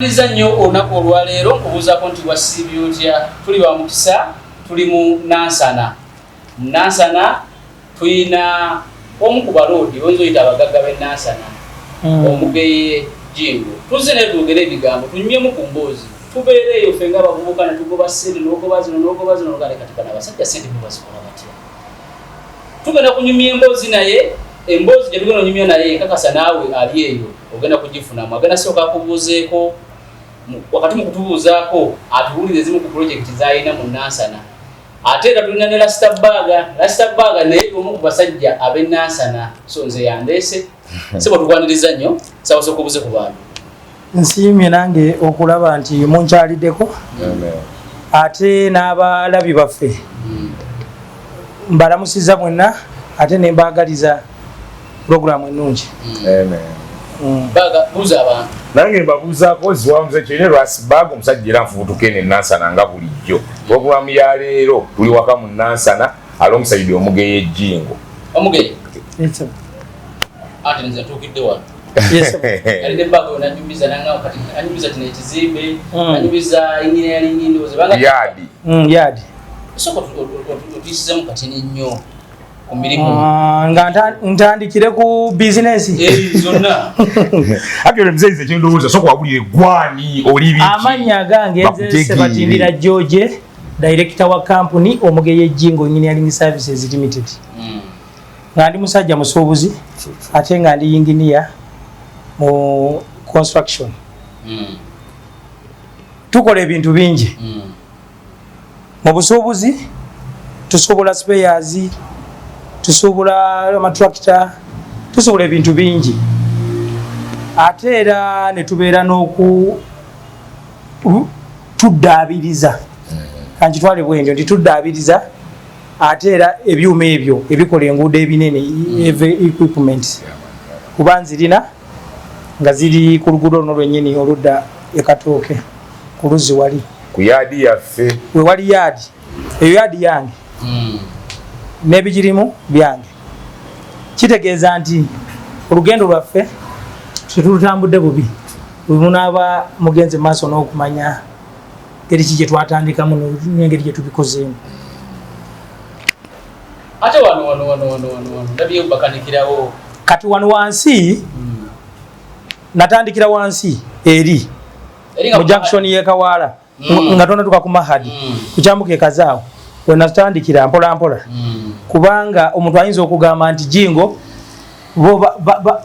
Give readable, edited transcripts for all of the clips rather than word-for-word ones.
Liza nnyo olunaku olwaleero nkubuuzaako nti wasiibye otya. Tuli wa mukisa, tuli mu Nansana. Mu Nansana tuyina omu ku baloodi oyinza oyita abagagga b'e Nansana, Omugeye Jingo. Tuzze naye twogere ebigambo tunyumyemu ku mboozi, tubeereeyo ffe ng'abavubuka ne tugoba ssente n'ogoba zino n'ogale kati bano abasajja ssente bo bazikola batya. Tugenda kunyumya emboozi naye, emboozi gye tugenda onyumya naye nkakasa naawe ali eyo ogenda kugifunamu. Agenda sooka akubuuzeeko wakati mu kutubuuzaako atuwulire zimu ku pulojekiti z'alina mu Nansana. Ate era tulina ne Rasitabaga naye omu ku basajja ab'e Nansana, so nze yandeese sebo tukwaniriza nnyo sawa okubuze ku bantu. Nsiimye nange okulaba nti munkyaliddeko ate n'abalabi baffe mbalamusiza mwenna ate ne mbaagaliza puroguramu ennungi. Baga buuza abantu nange mbabuuzaako ziwamuze kyine Rasitabaga omusajja era nfubutuke ne Nansana nga bulijjo. Puroguramu ya leero tuli waka mu Nansana alongside Omugeye Jingo. Omugeye Yes. ate nze ntuukidde wano. Yes. Alinde baga onanyumiza nanga kati anyumiza tine ekizimbe anyumiza engineering ndowooza banga Yadi. Yadi. Soko tutisizemu kati nnyo ku mirimu. Nga ntandikire ku bizinesi. Zonna. Akere mzee kye ndowooza soko wabulire gwani oli biki. Amanya gange nze Sebatindira George, director wa company Omugeye Jingo Engineering Services Limited. Nga ndi musajja musuubuzi ate nga ndi engineer mu construction. Tukola ebintu bingi. Mu busuubuzi tusobola spares, tusobola amatractor, tusobola ebintu bingi. Ate era ne tubeera n'oku tuddaabiriza. Kanji twale bwendyo ndi tuddaabiriza ate era ebyuma ebyo ebikola enguudo ebinene equipment kuba nzirina nga ziri ku luguudo luno lwennyini oludda e Katooke ku luzzi wali ku yaadi yaffe we wali yaadi, eyo yaadi yange n'ebigirimu byange. Kitegeeza nti olugendo lwaffe tetulutambudde bubi, munaaba mugenze maaso n'okumanya ngeri ki gye twatandikamu n'engeri gye tubikozeemu. Ate wano ndabye bakanikirawo kati wano wansi natandikira wansi eri mu junction ye Kawaala nga tonatuka ku Mahadi kukyambuka ekazaawo we natandikira mpola mpola kubanga omuntu ayinza okugamba nti Jingo bo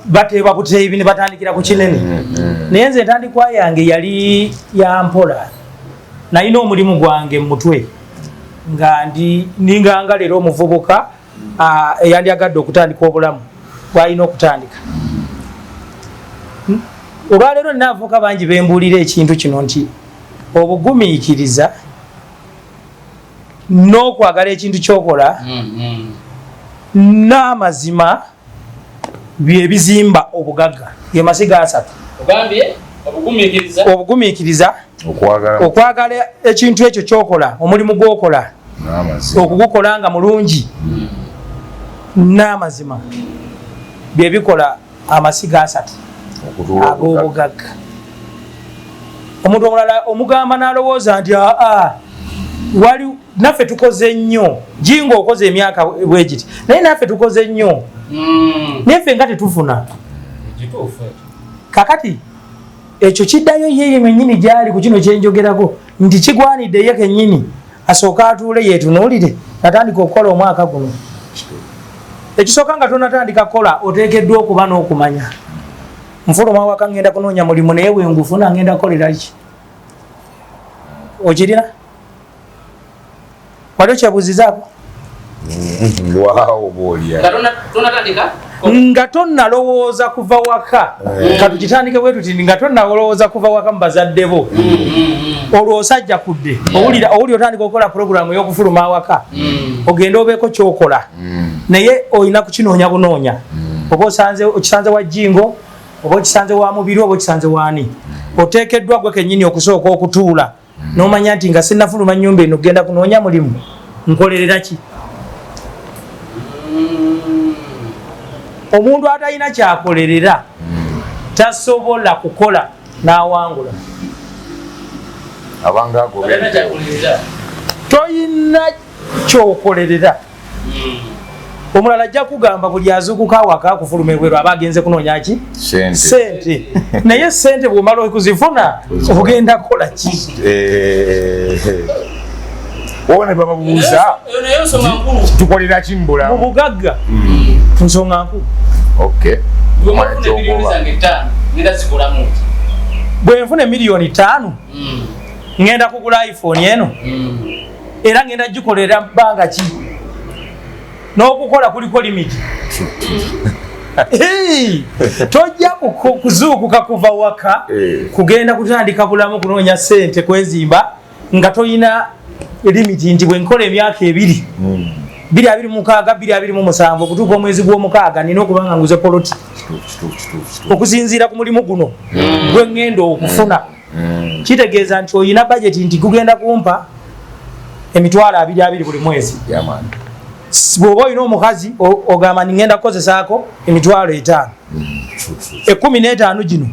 bateeba buteebi ne batandikira ku kinene naye nze entandikwa yange yali ya mpola nalina omulimu gwange mu mutwe nga ninganga leero omuvubuka eyandyagadde okutandika obulamu bwalina okutandika. Olwaleero naavuka bangi bembuulira ekintu kino nti obugumiikiriza n'okwagala ekintu kyokola n'amazima bye bizimba obugagga ge masiga asatu. Ogambye obugumiikiriza, okwagala ekintu ekyo kyokola, omulimu gwokola okugukola nga mulungi, n'amazima bye bikola amasiga asatu ag'obugagga. Omuntu omulala omugamba n'alowooza nti wali naffe tukoze nnyo, Jingo okoze emyaka bwegiti naye naffe tukoze nnyo naye ffe nga tetufuna. Kakati ekyo kiddayo yeye mwennyini gyali ku kino kyenjogerako nti kigwanidde ye kennyini asooka atuule yeetunuulire natandika okukola omwaka guno. Ekisooka nga tonatandika kukola oteekeddwa okuba n'okumanya nfuluma waka ngenda kunoonya mulimu naye bwengufuna ngenda kukolera ki? Okirina? Wali okyebuuzizaako? Nga tonnalowooza kuva waka katukitandike bwe tuti nga tonnalowooza kuva waka mu bazadde bo olwo osajja kudde owulira otandika okukola puroguramu y'okufuluma awaka ogenda obeeko kyokola naye olina kukinoonya bunoonya oba okisanze wa Jingo oba okisanze wa mubiri oba okisanze waani. Oteekeddwa gwe kennyini okusooka okutuula n'omanya nti nga sinnafuluma nnyumba eno genda kunoonya mulimu nkolerera ki? Omuntu atalina kyakolerera tasobola kukola n'awangula abanga agobera toyina kyokolerera omulala ajja kugamba buli azuukuka awaka akufuluma ebweru aba agenze kunoonya ki sente naye sente bwomala okuzifuna ogenda kukola ki wona bababuuza tukolera ki mu mu bugagga nsonga nkulu bwe nfuna miliyoni 5 ngenda kugula iPhone eno era ngenda gikolera bbanga ki n'okukola kuliko limiti tojja kuzuukuka kuva waka kugenda kutandika bulamu kunoonya sente kwezimba nga toyina limiti nti bwe nkola emyaka 2 226 227 okutuuka omwezi gw'omukaaga nina okuba nga nguze poloti okusinziira ku mulimu guno gwe ngenda okufuna kitegeeza nti oyina bajeti nti gugenda kumpa emitwalo 20 buli mwezi bw'oba olina omukazi ogamba ningenda kukozesaako emitwalo 5 15 gino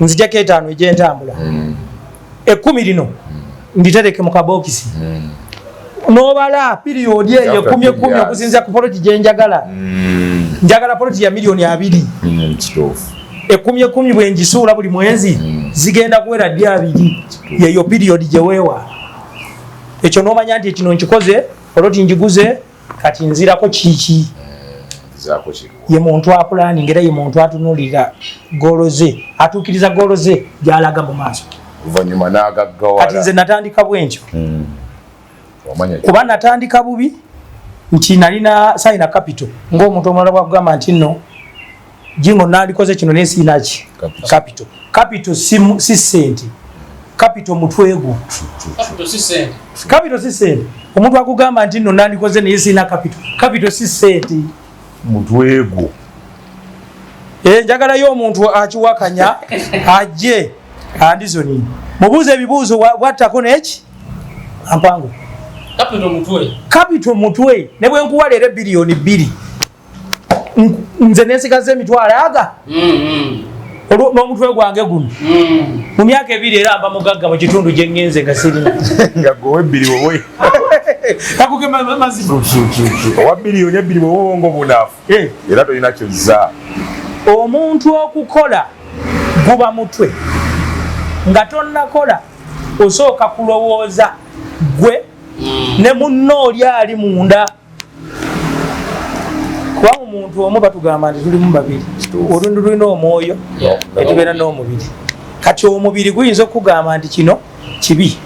nzijjako 5 egyentambula 10 lino nditereke mu kabokisi n'obala piriyodi eyo 10 okusinziira ku poloti gye njagala njagala poloti ya miliyoni 2 10 bwe ngisuula buli mwezi zigenda kuwera ddi 2 yeyo piriyodi gye weewa ekyo n'omanya nti ekino nkikoze poloti njiguze kati nzirako kiki ye muntu apulaning era ye muntu atunulira golo ze atuukiriza golo ze gy'alaga mu maaso oluvannyuma n'agaggawala kati nze natandika bwentyo kuba natandika bubi nti nalina sayina capital ng'omuntu omulala bwakugamba nti nno jingo nandikoze kino nesiinaki capital si sente capital mutwegu capital si sente omuntu akugamba nti nno nandikoze naye siina capital si sente mutwegu njagalayo omuntu akiwakanya ajje andizoni mubuuze ebibuuzo bwattako neki ampango capital mutwe ne bwe nkuwa leero biliyoni 2 nze nesigaza emitwalo aga n'omutwe gwange guno mu myaka 2 era mba mugagga mu kitundu gye ngenze nga sirina nga gowe 2 wowe kakugema mazima owa biliyoni 2 wowe ngo bunaafu era tolina kyozza omuntu okukola guba mutwe nga tonnakola osooka kulowooza gwe ne munno oli ali munda kuba omuntu omu batugamba nti tulimu babiri olundi lulina omwoyo netubeera n'omubiri kati omubiri guyinza okugamba nti kino kibi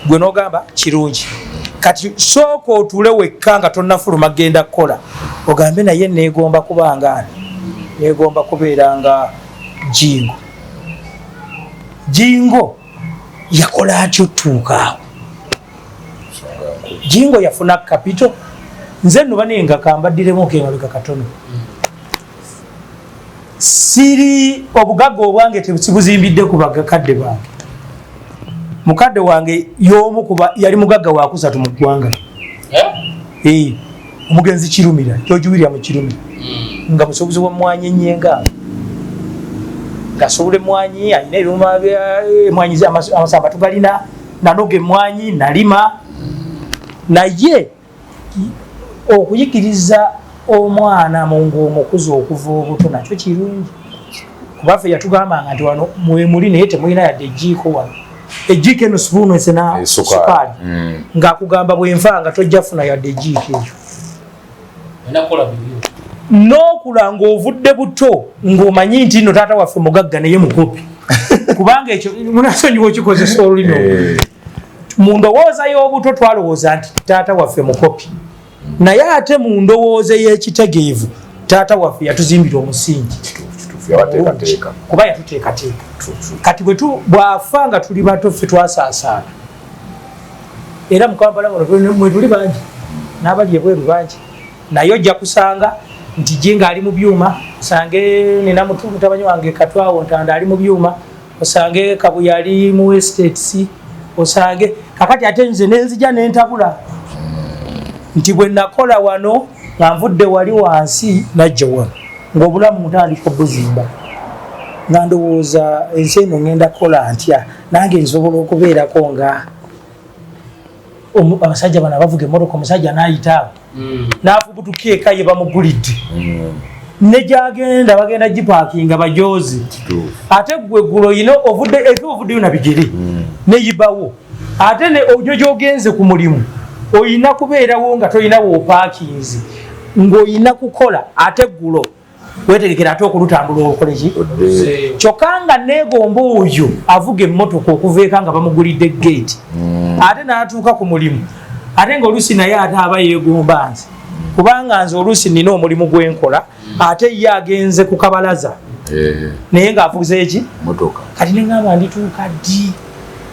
gwe n'ogamba kirungi kati sooka otuule wekka nga tonnafuluma genda kukola ogambe naye neegomba kubanga neegomba kubeera nga jingo yakola atyo otuukaawo jingo yafuna capital nze nno banenga kambaddiremu okengaleka katono siri obugagga obwange tebuzibuzimbidde ku bakadde bange mukadde wange y'omu kuba yali mugagga wa 3 mu ggwanga omugenzi Kirumira George William Kirumira nga musobozi wa mwanyi nyenga gasobole mwanyi alina ebiruma mwanyi amasamba tugalina nanoge mwanyi nalima naye okuyigiriza omwana mungu omukuzi okuva obuto nakyo kirungi kubaffe yatugambanga nti wano mwemuli naye temulina yadde ejjiiko wano ejjiiko eno sipuunu esena sukaali ng'akugamba bwenfa nga tojja funa yadde ejjiiko eyo n'okula ng'ovudde buto ng'omanyi nti nno taata waffe mugagga naye mukopi kubanga ekyo munasonyiwa okikozesa olulimi mu ndowooza y'obuto twalowooza nti taata waffe mukopi naye ate mu ndowooza y'ekitegeevu taata waffe yatuzimbira omusingi kuba yatuteekateeka kati bwafa nga tuli bato ffe twasaasaana era mukampala mwe tuli bangi n'abali ebweru bangi naye ojja kusanga nti jinga ali mu byuma osange nina mutabani wange Katwawo Ntanda ali mu byuma osange Kabuya ali mu estates osange kakati ate nze nenzija nentabula nti bwe nakola wano nga nvudde wali wansi najja wano ng'obulamu mutandika obuzimba nga ndowooza ensi eno ngenda kukola ntya nange nsobola okubeerako nga abasajja bano abavuga emmotoka omusajja n'ayitaawo n'afubutuka eka ye bamugulidde nejagenda bagenda gipaakinga bajoozi ate gwe eggulo yino ovuddeyo na bigere neyibawo ate ne ojo gyogenze ku mulimu oyina kubeerawo nga tolina woopaakinzi ng'oyina kukola ate eggulo wetegekera ate okulutambula okoleki kyokka nga neegomba oyo avuga emmotoka okuva eka nga bamugulidde gate ate n'atuuka ku mulimu ate ng'oluusi naye ate aba yeegomba nze kubanga nze oluusi nina omulimu gwenkola ate ye agenze ku kabalaza naye ng'avuze eki kati neŋŋamba ndituuka ddi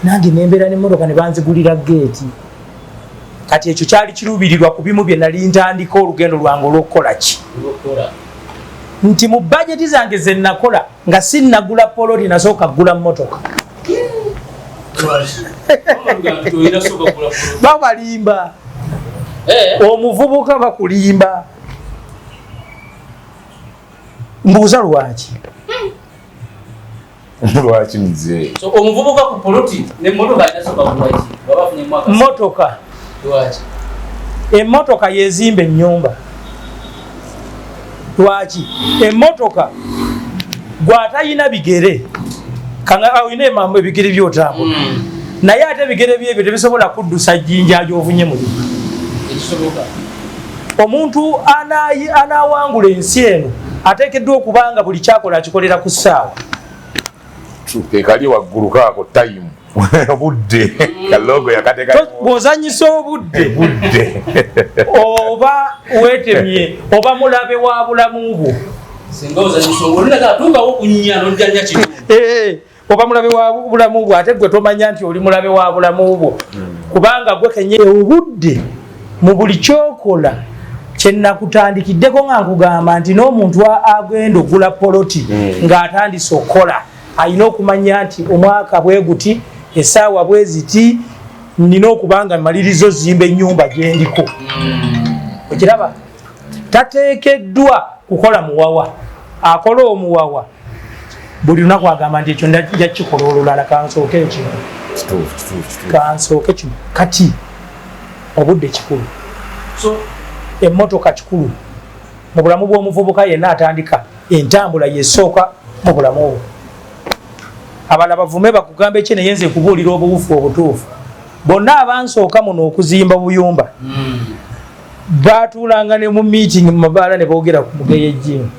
nange nembeera n'emmotoka ne banzigulira geeti kati ekyo kyali kiruubirirwa ku bimu bye nali ntandika olugendo lwange olw'okukola ki nti mu bajeti zange ze nakola nga sinnagula poloti nasooka kugula mmotoka babalimba omuvubuka bakulimba mbuuza lwaki lwaki mzee omuvubuka ku poloti n'emmotoka inasooka kulwaki babafunye mwaka mmotoka lwaki emmotoka yezimba ennyumba lwaki emmotoka gwatayina bigere kanga awine mambo ebigere byotambula naye ate ebigere byebyo tebisobola kuddusa jjinja gyovunye mu limu omuntu anawangula ensi eno ateekeddwa okubanga buli kyakola akikolera ku ssaawa ekali waggulu kaako time obudde kalogo yakateeka bw'ozanyisa obudde oba weetemye oba mulabe wa bulamu bwo singa ozanyisa obudde tuukawo okunya n'ojjanja kino oba mulabe wa bulamu bwo ate gwe tomanya nti oli mulabe wa bulamu bwo kubanga gwe kenye obudde mu buli kyokola kyenakutandikiddeko nga nkugamba nti n'omuntu agenda ogula poloti ng'atandise okukola alina okumanya nti omwaka bwe guti essaawa bwe ziti nina okubanga malirizo zimba ennyumba gyendiko okiraba tateekeddwa kukola muwawa akola omuwawa buli lunaku agamba nti ekyo nja kikola olulala kansooke ekino kansooke kino kati obudde kikulu so emmotoka kikulu mu bulamu bw'omuvubuka yenna atandika entambula yesooka mu bulamu obwo abala bavume bakugamba ekyo naye nze kubuulira obuwufu obutuufu bonna abansooka muno okuzimba buyumba baatuulanga ne mu meeting mu mabaala ne boogera ku Mugeya Ejjinga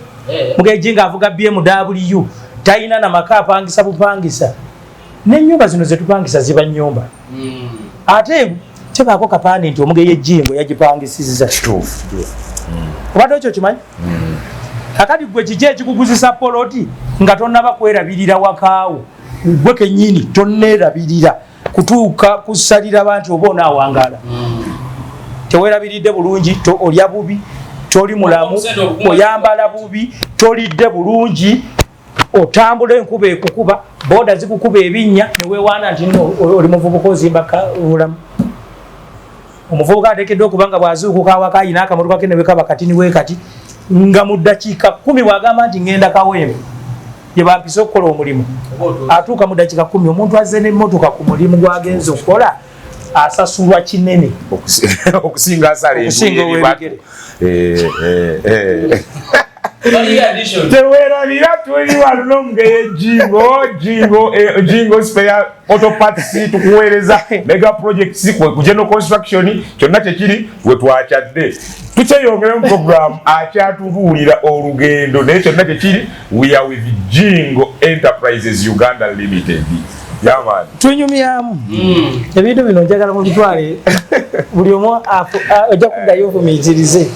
Mugeya Ejjinga avuga BMW talina na maka apangisa bupangisa n'ennyumba zino ze tupangisa ziba nnyumba ate tebaako kapande nti Omugeya Ejjinga yagipangisiza kituufu obadde ekyo kimanyi kakati gwe kiki ekikuguzisa poloti nga tonnaba kwerabirira wakaawo gwe kennyini tonneerabirira kutuuka kusalira bantu oba onaawangala teweerabiridde bulungi olya bubi toli mulamu oyambala bubi tolidde bulungi otambula enkuba ekukuba booda zikukuba ebinnya neweewaana nti oli muvubuka ozimba bulamu omuvubuka ateekeddwa okubanga bwazuukuka awaka ayina akamotoka ke newekaba kati niwekati nga mu ddakiika 10 bwagamba nti ngenda Kawempe gye bampisa okukola omulimu atuuka mu ddakiika 10 omuntu azze n'emmotoka ku mulimu gwagenza okukola asasulwa kinene okusinga asale ow'ebigere teweerabira tuli wano n'Omugeya Ejjingo spare auto parts tukuweereza mega projects ku general construction kyonna kyekiri we twakyadde tukyeyongera mu program akyatubuulira olugendo naye kyonna kyekiri we are with Jingo Enterprises Uganda Limited yaman tunyumyamu ebintu bino njagala mu bitwale buli omu ojja kuddayo ofumiitirize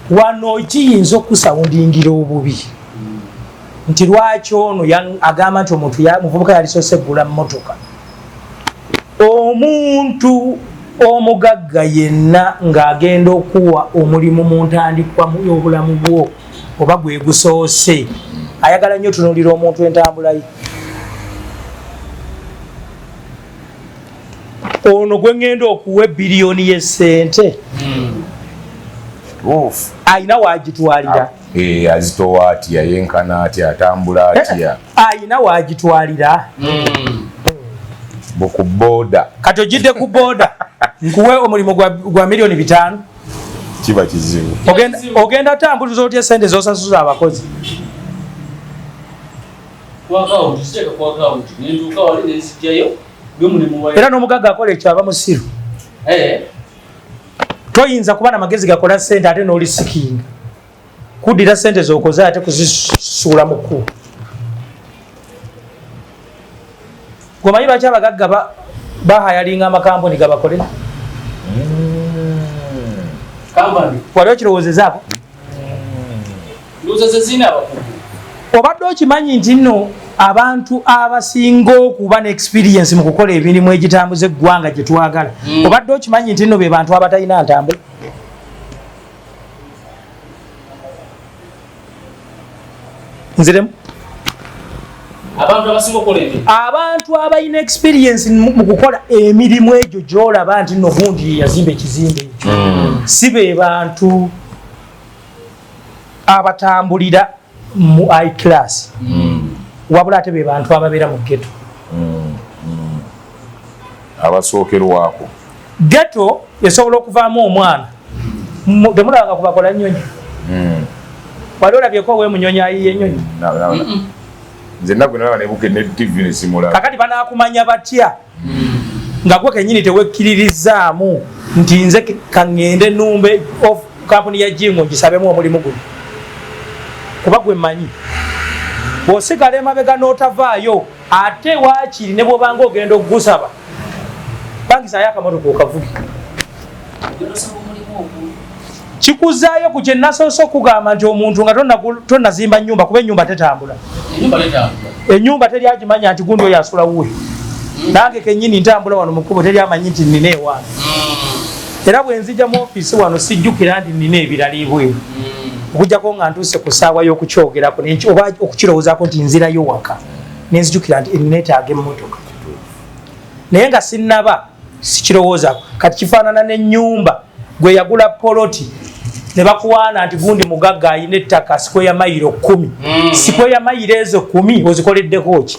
wano kiyinza okusawundingira obubi nti lwaki ono agamba nti omuntu muvubuka yalisoose gula mmotoka omuntu omugagga yenna ng'agenda okuwa omulimu mu ntandikwa y'obulamu bwo oba gwe gusoose ayagala nnyo tunuulira omuntu entambula ye ono gwe ngenda okuwa biliyoni y'essente ayina wagitwalira azitowa atya yenkana atya atambula atya ayina wagitwalira ku boda kati ogidde ku boda nkuwe omulimu gwa milioni 5 kiba kizibu ogenda tambuliza otya sente zosasuza abakozi era n'omugagga akola ekyo aba musiru toyinza kuba namagezi gakola sente ate n'oli sikinga kuddira sente zokoze ate kuzisuula mu kkubo gomanyi lwaki abagagga bahayalinga amakampuni gabakolera wali okirowoozezaako obadde okimanyi nti nno abantu abasinga okuba ne experience mu kukola emirimu egitambuza eggwanga gye twagala obadde okimanyi nti nno be bantu abatalina ntambula nziremu abantu abalina experience mu kukola emirimu egyo gyolaba nti nno gundi yazimba ekizimbe ekyo si be bantu abatambulira mu high class wabula ate be bantu ababeera mu ghetto abasookerwako ghetto esobola okuvaamu omwana temulabanga kubakola nnyonyi wali olabyeko wemunyonyi ayiye ennyonyi nze nnaku nalaba nebuke ne TV nesimulaba kakati banaakumanya batya nga gwe kennyini tewekkiririzaamu nti nze kaŋŋende nnumbe of kampuni ya jingo ngisabemu omulimu guno kuba gwe mmanyi bw'osigala emabega n'otavaayo ate waakiri ne bw'obanga ogenda okugusaba bangisayo akamotoka okavuge kikuzaayo ku kye nasoose okugamba nti omuntu nga tonnazimba nnyumba kuba ennyumba tetambula ennyumba teri agimanya nti gundi oyo asula wuwe nange kennyini ntambula wano mukubo teri amanyi nti nina ewaana era bwe nzija mu ofiisi wano sijjukira nti nina ebirala ibweru okujjako nga ntuuse ku ssaawa y'okukyogerako oba okukirowoozaako nti nzirayo waka nenzijjukira nti neetaaga emmotoka naye nga sinnaba sikirowoozaako kati kifaanana n'ennyumba gwe yagula poloti ne bakuwaana nti gundi mugagga ayina ettaka sikweya mayiro 10 sikweya mayiro ezo 10 ozikoleddeko ki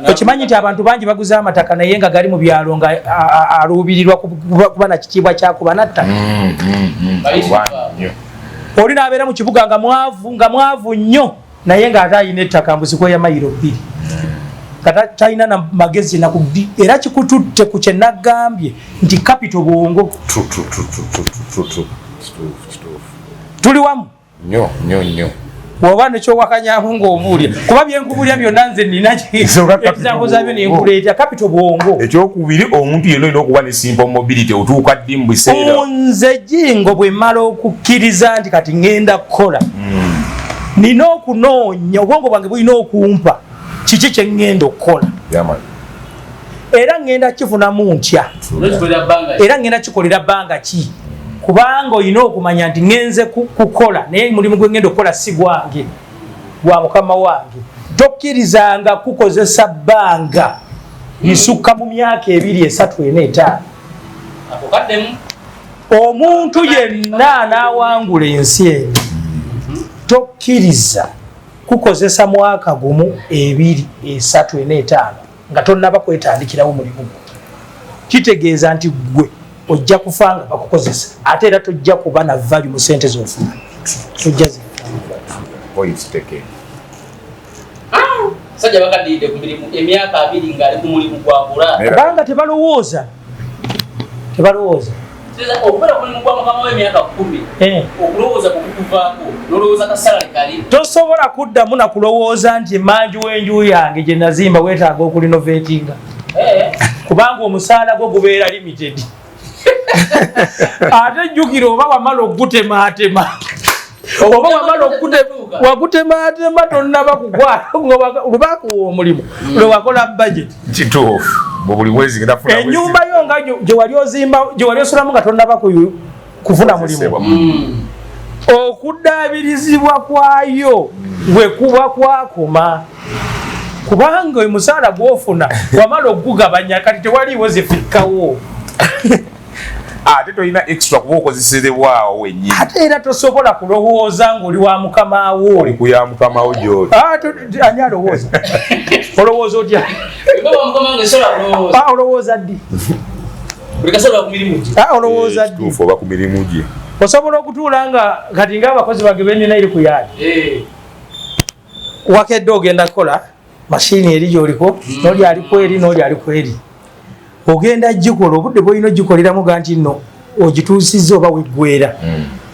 okimanyi nti abantu bangi baguze amataka naye nga gali mu byalo nga aluubirirwa kuba na kitiibwa kyakuba nattaka oli n'abeera mu kibuga nga mwavu nnyo naye ng'ate ayina ettaka mbu sikweya mayiro 2 talina na magezi nakudi era kikututte ku kye nagambye nti capital bwongo tuli wamu nnyo woba nekyowakanyamu ng'obuulya kuba byenkubulya byonna nze ninaebisambo zabyo nenkuleeta capital bwongo ekyokubiri omuntu yenna olina okuba ne simple mobility otuuka ddi mu biseera nze jingo bwe mmala okukkiriza nti kati ŋŋenda kukola nina okunoonya obwongo bwange bulina okumpa kiki kye ŋŋenda okukola era ŋŋenda kifunamu ntya era ŋŋenda kikolera bbanga ki kubanga olina okumanya nti ŋŋenze kukola naye mulimu gwe ŋŋenda okukola si gwange gwa mukama wange tokkirizanga kukozesa bbanga lisukka mu myaka 2, 3, 4, 5 omuntu yenna anaawangula ensi eno tokkiriza kukozesa mwaka gumu 2, 3, 4, 5 nga tonnaba kwetandikirawo mulimu kitegeeza nti gwe ojja kufa nga bakukozesa ate era tojja kuba na value mu sente z'ofuna tojja sajja bakaddiridde ku mirimu emyaka 2 ng'ali ku mulimu gwabula kubanga tebalowooza okubera ku mulimu gwa mukama w'emyaka 10 okulowooza kukuvaako nolowooza kasalale kali tosobola kuddamu na kulowooza nti emanju w'enju yange gye nazimba weetaaga okulinovetinga kubanga omusaala gwo gubeera limited ate jjukira oba wamala ogutemaatema oba wamala wagutemaatema tonnaba kugwalubaakuwa omulimu lwewakola budget kituufu buli mwezi ennyumba yo nga gye wali ozimba gye wali osulamu nga tonnaba kufuna mulimu okuddaabirizibwa kwayo bwe kuba kwakoma kubanga omusaala gw'ofuna wamala okugabanya kati tewaliiwo zifikkawo ate toyina extra kuba okozesebwawo wennyini ate era tosobola kulowooza ng'oli wa mukamawo oli kuya mukamawo gy'oli ani alowooza olowooza otya olowooza ddi olowooza ddi oba ku mirimu gye osobola okutuula nga kati ng'abakozi bage benina eri ku yaadi wakedde ogenda kukola mashini eri gyoliko n'oli aliko eri n'oli aliko eri ogenda gikola obudde bwolina ogikoleramu ga nti nno ogituusizza oba weggwera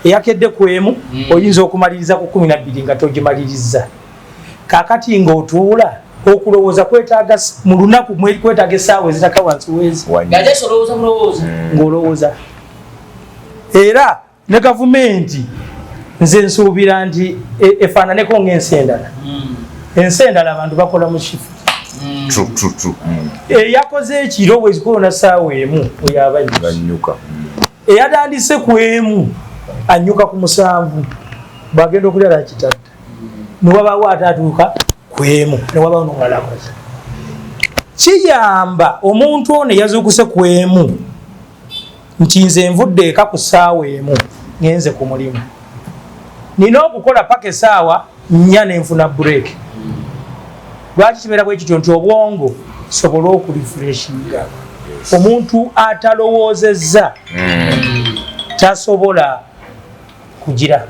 eyakedde ku emu oyinza okumaliriza ku 12 nga togimaliriza kakati ng'otuula okulowooza kwetaaga mu lunaku kwetaaga essaawa ezitaka wansi wezi ng'olowooza era ne gavumenti nze nsuubira nti efaananeko ng'ensendala ensendala abantu bakola mu kifu eyakoze ekiro bwezikoona ssaawa emu oyabanyuka eyatandise ku emu anyuka ku 7 bagenda okulala kitatta newabaawo atatuuka ku emu newabaawo nomulala akoze kiyamba omuntu ono eyazuukuse ku emu nti nze nvudde eka ku ssaawa emu ngenze ku mulimu nina okukola paka essaawa 4 nenfuna break lwaki kibeera bwe kityo nti obwongo sobola okurefreshinga omuntu atalowoozezza tasobola kugira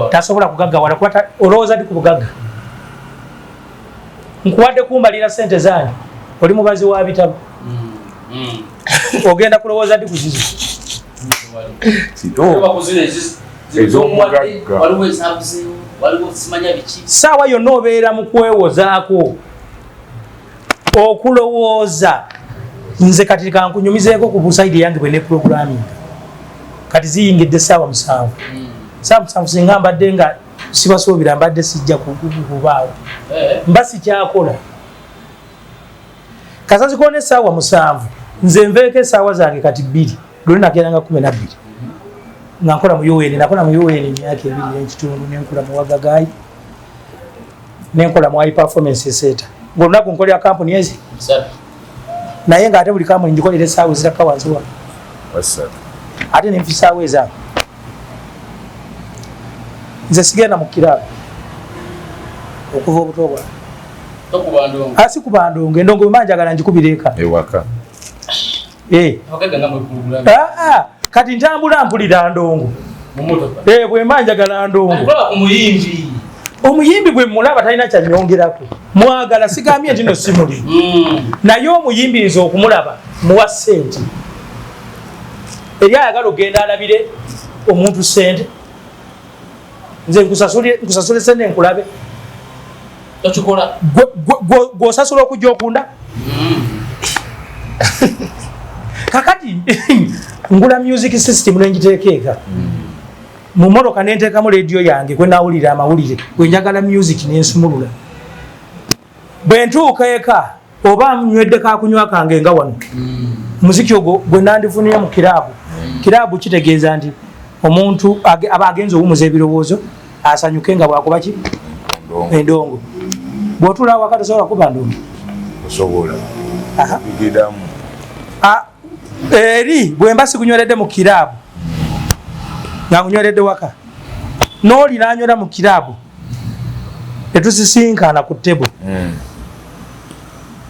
tasobola kugaggawala kuba olowooza ddi ku bugagga nkuwadde kumbalira sente zange oli mubazi wa bitabo ogenda kulowooza ddi ku zizo saawa yonna obeera mu kwewozaako okulowooza nze kati kankunyumizeeko ku busaidi yange bwe ne programming kati ziyingidde saawa 7 saawa 7 singa mbadde nga sibasuubira mbadde sijja kubaawo mba sikyakola kasazikoona essaawa 7 nze nveeko essaawa zange kati 2 luli nakeranga 12 nga nkola mu UN nakola mu UN emyaka 2 n'ekitundu nenkola mu Wagagayi nenkola mu high performance center ng'olunaku nkolera kampuni ezi naye ng'ate buli kampuni ngikolera essaawa eziraka wansi wa ate nenfa essaawa ezange nze sigenda mu kiraabu okuva obuto bwange si kuba ndongo endongo bwe manjagala ngikubira eka ewaka kati ntambula mpulira ndongo bwe manjagala ndongo omuyimbi bwe mulaba talina kyanyongerako mwagala sigambye nti no simuli naye omuyimbi nze okumulaba muwa ssente eri ayagala ogenda alabire omuntu ssente nze nkusasule sente nkulabe gwosasula okujja okunda kakati ngula music system nenjitekeeka mu motoka nenteekamu radio yange kwe nawulira amawulire bwe njagala music nensumulula bwe ntuuka eka oba nywedde kakunywa kange nga wano muziki ogwo bwe nandifunire mu kiraabu kitegeeza nti omuntu aba agenza owumuza ebirowoozo asanyuke nga bwakuba ki endongo bw'otuula awaka tosobola kuba ndongo eri bwe mba sikunyweredde mu kiraabu nga nkunyweredde waka n'oli nanywera mu kiraabu tetusisinkana ku ttebo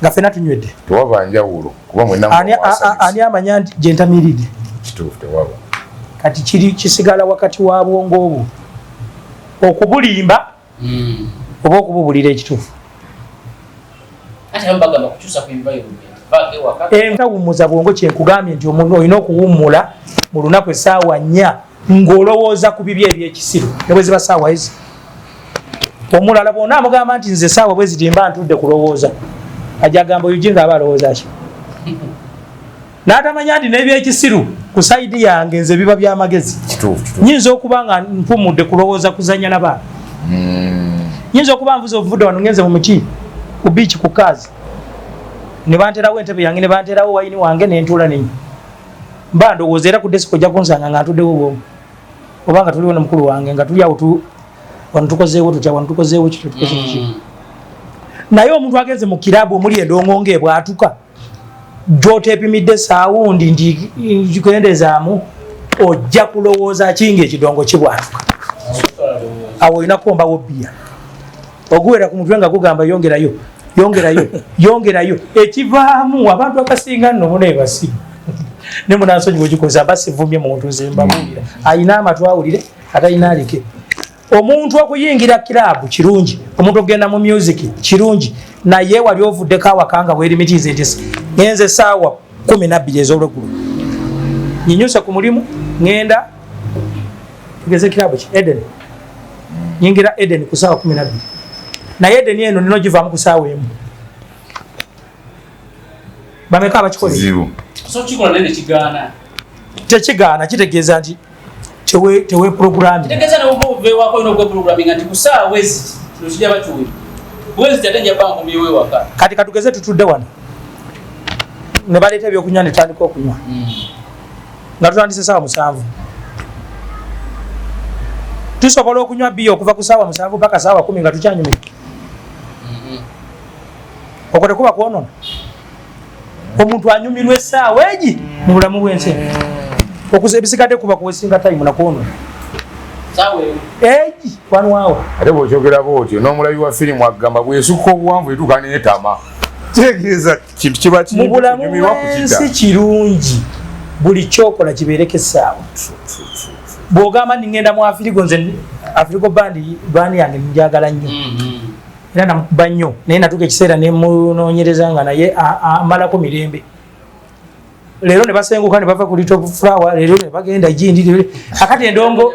nga ffena tunywedde tewaba njawulo ani amanya nti gyentamiridde kati kiri kisigala wakati wa bwongo obwo okubulimba oba okububulira ekituufu entawumuza bwongo kyenkugambye nti omuntu olina okuwummula mu lunaku essaawa 4 ng'olowooza ku bibi ebyekisiru ne bwe ziba ssaawa ezi omulala bwona amugamba nti nze essaawa bwe ziti mba ntudde kulowooza ajagamba oyo jinga aba alowooza ki n'atamanya nti n'ebyekisiru ku sayidi yange nze biba by'amagezi nyinza okuba nga mpumudde kulowooza kuzanya n'abaana nyinza okuba nvuze obuvudde wano ngenze mu muki ku biiki ku kaazi ne banterawo entebe yange ne banterawo wayini wange nentuula nenyo mba ndowooza era ku desiko ojja kunsanga nga ntuddewo bwomu oba nga tuliwo ne mukulu wange nga tuli awo wano tukozeewo tutya wano tukozeewo kityo tukoze kityo naye omuntu agenze mu kiraabu omuli endongo ng'ebwatuka gyotepimidde saawundi nti nkikendezaamu ojja kulowooza kinga ekidongo kibwatuka awo olina kuombawo bbiya oguwera ku mutwe nga gugamba yongerayo ekivaamu abantu akasinga nno muneebasibu ne munansonyi bwegikoza basivumye muntu zembabulira ayina amatu awulire atalina aleke omuntu okuyingira kiraabu kirungi omuntu okugenda mu music kirungi naye wali ovuddeko awakanga bwerimitiize nti ngenze saawa 12 ez'olweggulo nyinyuse ku mulimu ngenda tugeze kiraabu ki Eden nyingira Eden ku saawa 12 naye Eden eno nino givaamu ku saawa emu bameka abakikola so kikola nene kigaana tekigaana kitegeeza nti tewe programming tegeeza n'obuve wako ino gwe programming anti kusaawa wezi tujja batuwe wezi tatenja banko mbiwe waka kati katugeze tutudde wano ne baleeta ebyokunywa ne tutandika okunywa nga tutandise saawa 7 tusobola okunywa bbiya okuva ku saawa 7 paka saawa 10 nga tukyanyumira okwo tekuba kwonona omuntu anyumirwa essaawa egi mu bulamu bw'ensi okuza ebisigadde kuba kuwesinga time nakwonona egi wanwawo ate bw'okyogera bw'otyo n'omulabi wa firimu agamba bw'esukka obuwanvu etuuka neetama kitegeeza kintu kiba mu bulamu bw'ensi kirungi buli kyokola kibeereko essaawa bw'ogamba ningenda mu afirigo nze afirigo bandi yange njagala nnyo era namukuba nnyo naye natuuka ekiseera nemunoonyereza nga naye amalako mirembe leero ne basenguka ne bava ku Little Flower leero ne bagenda gindi akati endongo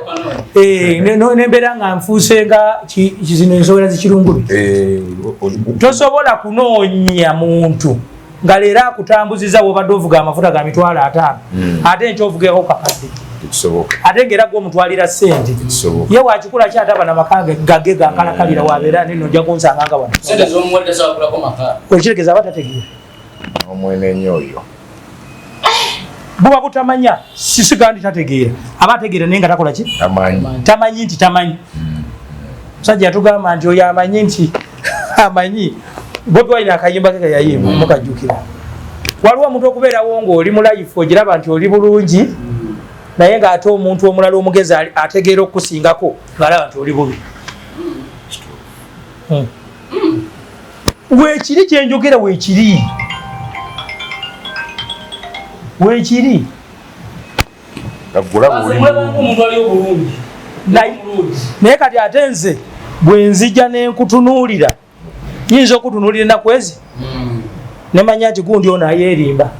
nembeera nga nfuuse nga kizino ensowera zikirungulu tosobola kunoonya muntu nga leero akutambuziza wobadde ovuga amafuta ga mitwalo 5 ate enkyovugeeko kakadde ate ngera gw'omutwalira ssente ye wakikula kyataba namaka gage gankalakalira wabeera nino ojja kunsanga nga wano ekitegeeza batategeera omwenenye oyo buba butamanya sisiga ndi tategeera aba ategeera naye nga takola ki tamanyi nti tamanyi musajja yatugamba nti oyo amanyi nti amanyi Bobi Wine akayimba ke yayimba mukajjukira waliwo omuntu okubeerawo ng'oli mu life ogiraba nti oli bulungi naye ng'ate omuntu omulala omugezi ategeera okukusingako ng'alaba nti oli bubi weekiri kyenjogera weekiri naye kati ate nze bwe nzija nenkutunuulira yinza okutunuulira ennaku ezi nemanya nti gundi ono ayeerimba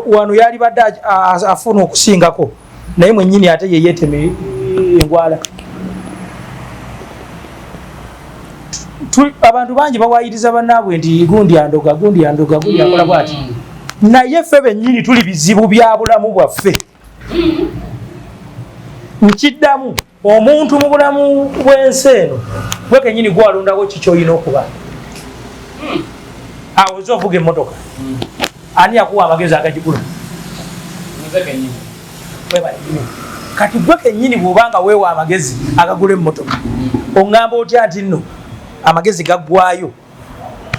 wano yali badde afuna okusingako naye mwennyini ate yeyeetema engwala abantu bangi bawayiriza bannaabwe nti gundi andoga akola bwati naye ffe bennyini tuli bizibu bya bulamu bwaffe nkiddamu omuntu mu bulamu bw'ensi eno gwe kennyini gwalondawo kikyoyina okuba awo oza ovuga emmotoka ani yakuwa amagezi agagigula kati gwe kennyini bw'obanga weewa amagezi agagula emmotoka oŋŋamba otya nti nno amagezi gaggwayo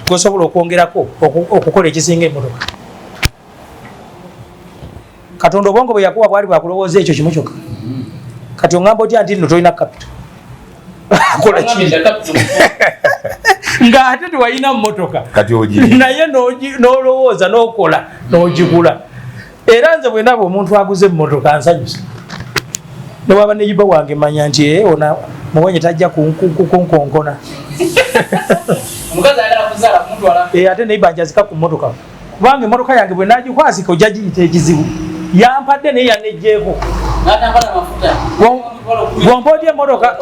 gosobola okwongerako okukola ekisinga emmotoka Katonda obwongo bwe yakuwa bwali bwakulowooza ekyo kimu kyokka kati oŋŋamba otya nti nno tolina capital kola ki ng'ate tewalina mmotoka naye n'olowooza n'okola n'ogigula era nze bwe ndaba omuntu aguze emmotoka nsanyusa ne waba ne yiba wange manya nti ona muwenye tajja kunkonkona ate neyiba njazika ku mmotoka kubanga emmotoka yange bwe nagikwasika ojja giyita ekizibu yampadde naye yanejjeeko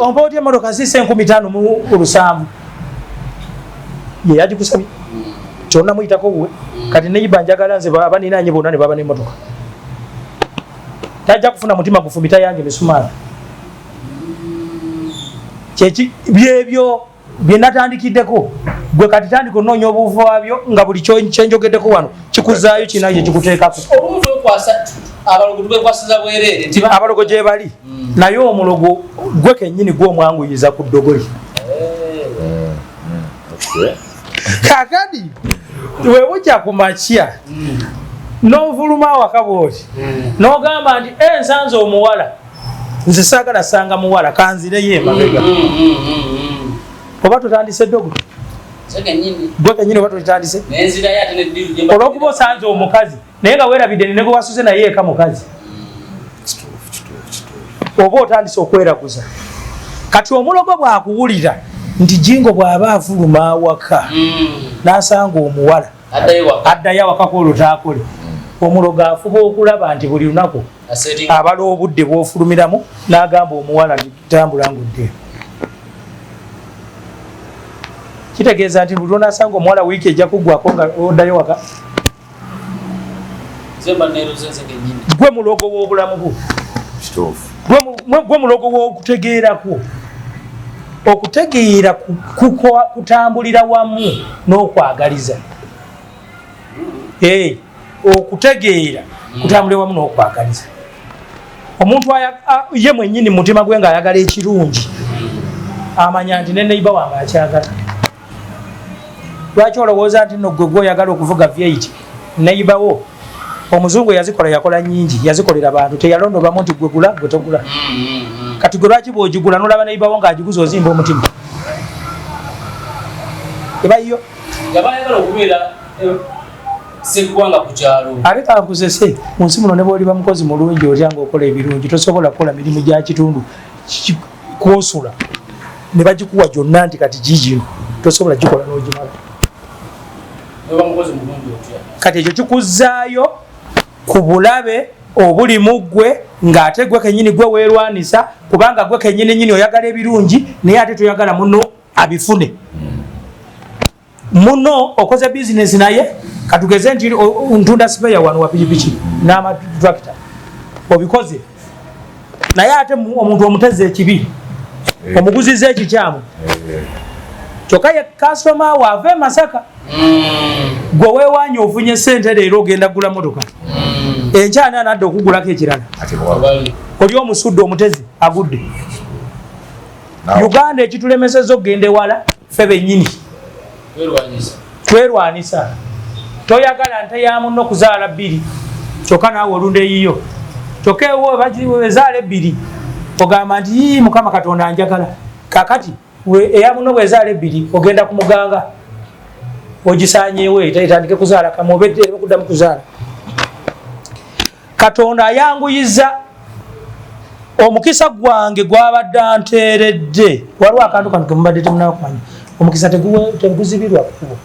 ompa otya emmotoka sise 5,000 mu 7 ye yagikusabye kyonna muyitako wuwe kati neyiba njagala nze baba ninanye bonna ne baba n'emmotoka tajja kufuna mutima gufumita yange misumaali kyeki byebyo bye natandikiddeko gwe kati tandika onoonya obuufu bwabyo nga buli kyenjogeddeko wano kikuzaayo kinakyo kikuteekako abalogo gye bali naye omulogo gwe kennyini gw'omwanguyiza ku ddogoli kakadi we bujja ku makya n'ovuluma awakaboti n'ogamba nti ensanze omuwala nze saagala sanga muwala kanzireyo emabega oba totandise dogo gwe kenyini oba totandise olwokuba osanze omukazi naye nga weerabidde ne gwe wasuze naye eka mukazi oba otandise okweraguza kati omulogo bwakuwulira nti jingo bw'aba avuluma awaka n'asanga omuwala addayo awaka kwolutaakole omulogo afuba okulaba nti buli lunaku abala obudde bw'ofulumiramu n'agamba omuwala nti tambula ngudde kitegeeza nti buli lw'onaasanga omuwala wiiki ejja kuggwako nga oddayo waka gwe mulogo w'obulamu bwo gwe mulogo w'okutegeerako okutegeera kutambulira wamu n'okwagaliza okutegeera kutambulira wamu n'okwagaliza omuntu ye mwennyini mutima gwe ng'ayagala ekirungi amanya nti ne neiba wange akyagala lwaki olowooza nti no gwe gweoyagala okuvuga V8 neibawo omuzungu yazikola yakola nyingi yazikolera bantu teyalondobamu nti gwe gula gwe togula kati gwe lwaki bw'ogigula n'olaba neibawo ng'agiguza ozimba omutima ebaiyo yabayagala okubeera seggwanga ku kyalo ate kankuzese mu nsi muno ne bw'oliba mukozi mulungi otya ng'okola ebirungi tosobola kukola mirimu gya kitundu kwosula ne bagikuwa gyonna nti kati gigino tosobola gikola n'ogimala kati ekyo kikuzzaayo ku bulabe obuli mu ggwe ng'ate gwe kenyini gwe weerwanisa kubanga gwe kenyini nyini oyagala ebirungi naye ate toyagala muno abifune muno okoze bizinesi naye katugeze nti ntunda sipeya wano wa pikipiki n'amatrakita obikoze naye ate omuntu omuteze ekibi omuguziza ekikyamu kyokka ye kasitoma waava e Masaka gwe weewaanya ofunye sente leero ogenda kugula motoka enkyana anadde okugulako ekirala oli omusudde omutezi agudde Uganda ekitulemeseza okugenda ewala ffe bennyini twerwanisa toyagala nte ya munno kuzaala bbiri kyokka naawe olunda eyiyo kyokka ewo ezaala ebbiri ogamba nti mukama katonda anjagala kakati eya munno bwezaala ebbiri ogenda ku muganga ogisaanyeewo etandike kuzaala kamuobedde kuddamu kuzaala katonda ayanguyiza omukisa gwange gwabadde anteeredde waliwo akantu kano kemubadde temunakumanya omukisa teguzibirwa kukubo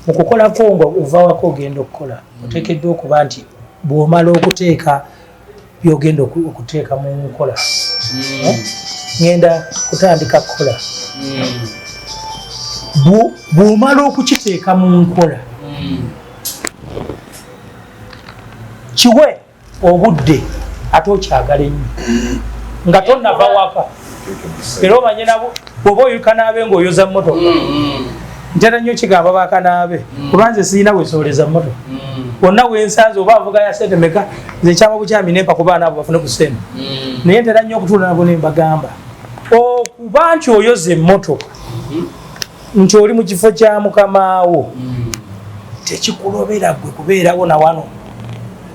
mukukolako nga ovawako ogenda okukola oteekeddwa okuba nti bw'omala okuteeka byogenda okuteeka mu nkola ngenda kutandika kukola bw'omala okukiteeka mu nkola kiwe obudde ate okyagala ennyo nga tonnava waka era omanye nabo bw'oba oyikanaabe ng'oyoza mmotoka ntera nnyo kigamba bakanaabe kubanze sirina wesooleza mmotoka bonna wensanze oba avuga ya sente meka nze kyama bukyami nempa ku baana abo bafune ku ssente naye ntera nnyo okutuula nabo ne mbagamba okuba nti oyoza emmotoka nti oli mu kifo kya mukamaawo tekikulobera gwe kubeerawo na wano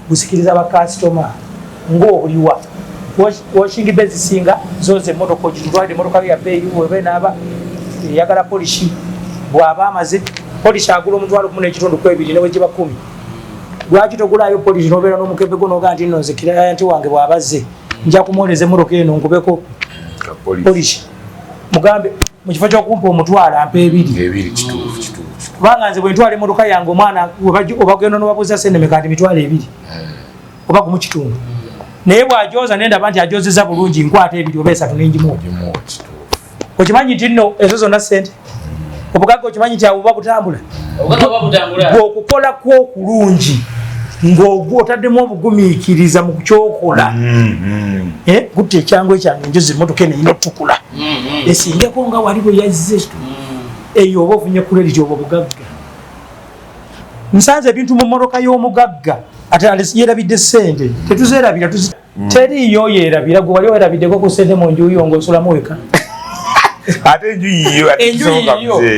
gusikiriza bakasitoma ng'obuliwa washingi bezisinga zoze emmotoka ogitwalidde emmotoka ya bbeeyi weba naaba eyagala polishi bw'aba amaze polishi agula omutwalo 1.2 ne wegiba 10 lwaki togulayo polishi n'obeera n'omukebe gwo n'ogaa nti nno nze kiranti wange bw'abazze nja kumwoleza emmotoka eno nkubeko polishi mugambe mu kifo ky'okumpa omutwalo ampa 2 kubanga nze bwe ntwala emmotoka yange omwana obagenda n'obabuuza sente meka nti mitwalo 2 oba gumu kitundu naye bw'ajoza nendaba nti ajozeza bulungi nkwata 2 oba 3 n'enjimu okimanyi nti nno ezo zonna sente obugagga okimanyi nti abo babutambula okukola kw'okulungi ng'otaddemu obugumiikiriza mu kyokola gutta ekyangu ekyange njozi emmotoka eno erina otukula esingeko nga wali bwe yazze eyo oba ofunye kuleriti oba obugagga nsanze ebintu mu mmotoka y'omugagga ate yerabidde sente tetuzerabira teriyo yerabira gwe wali werabiddeko ku sente mu nju yo ng'osulamu weka ate enjuyiyo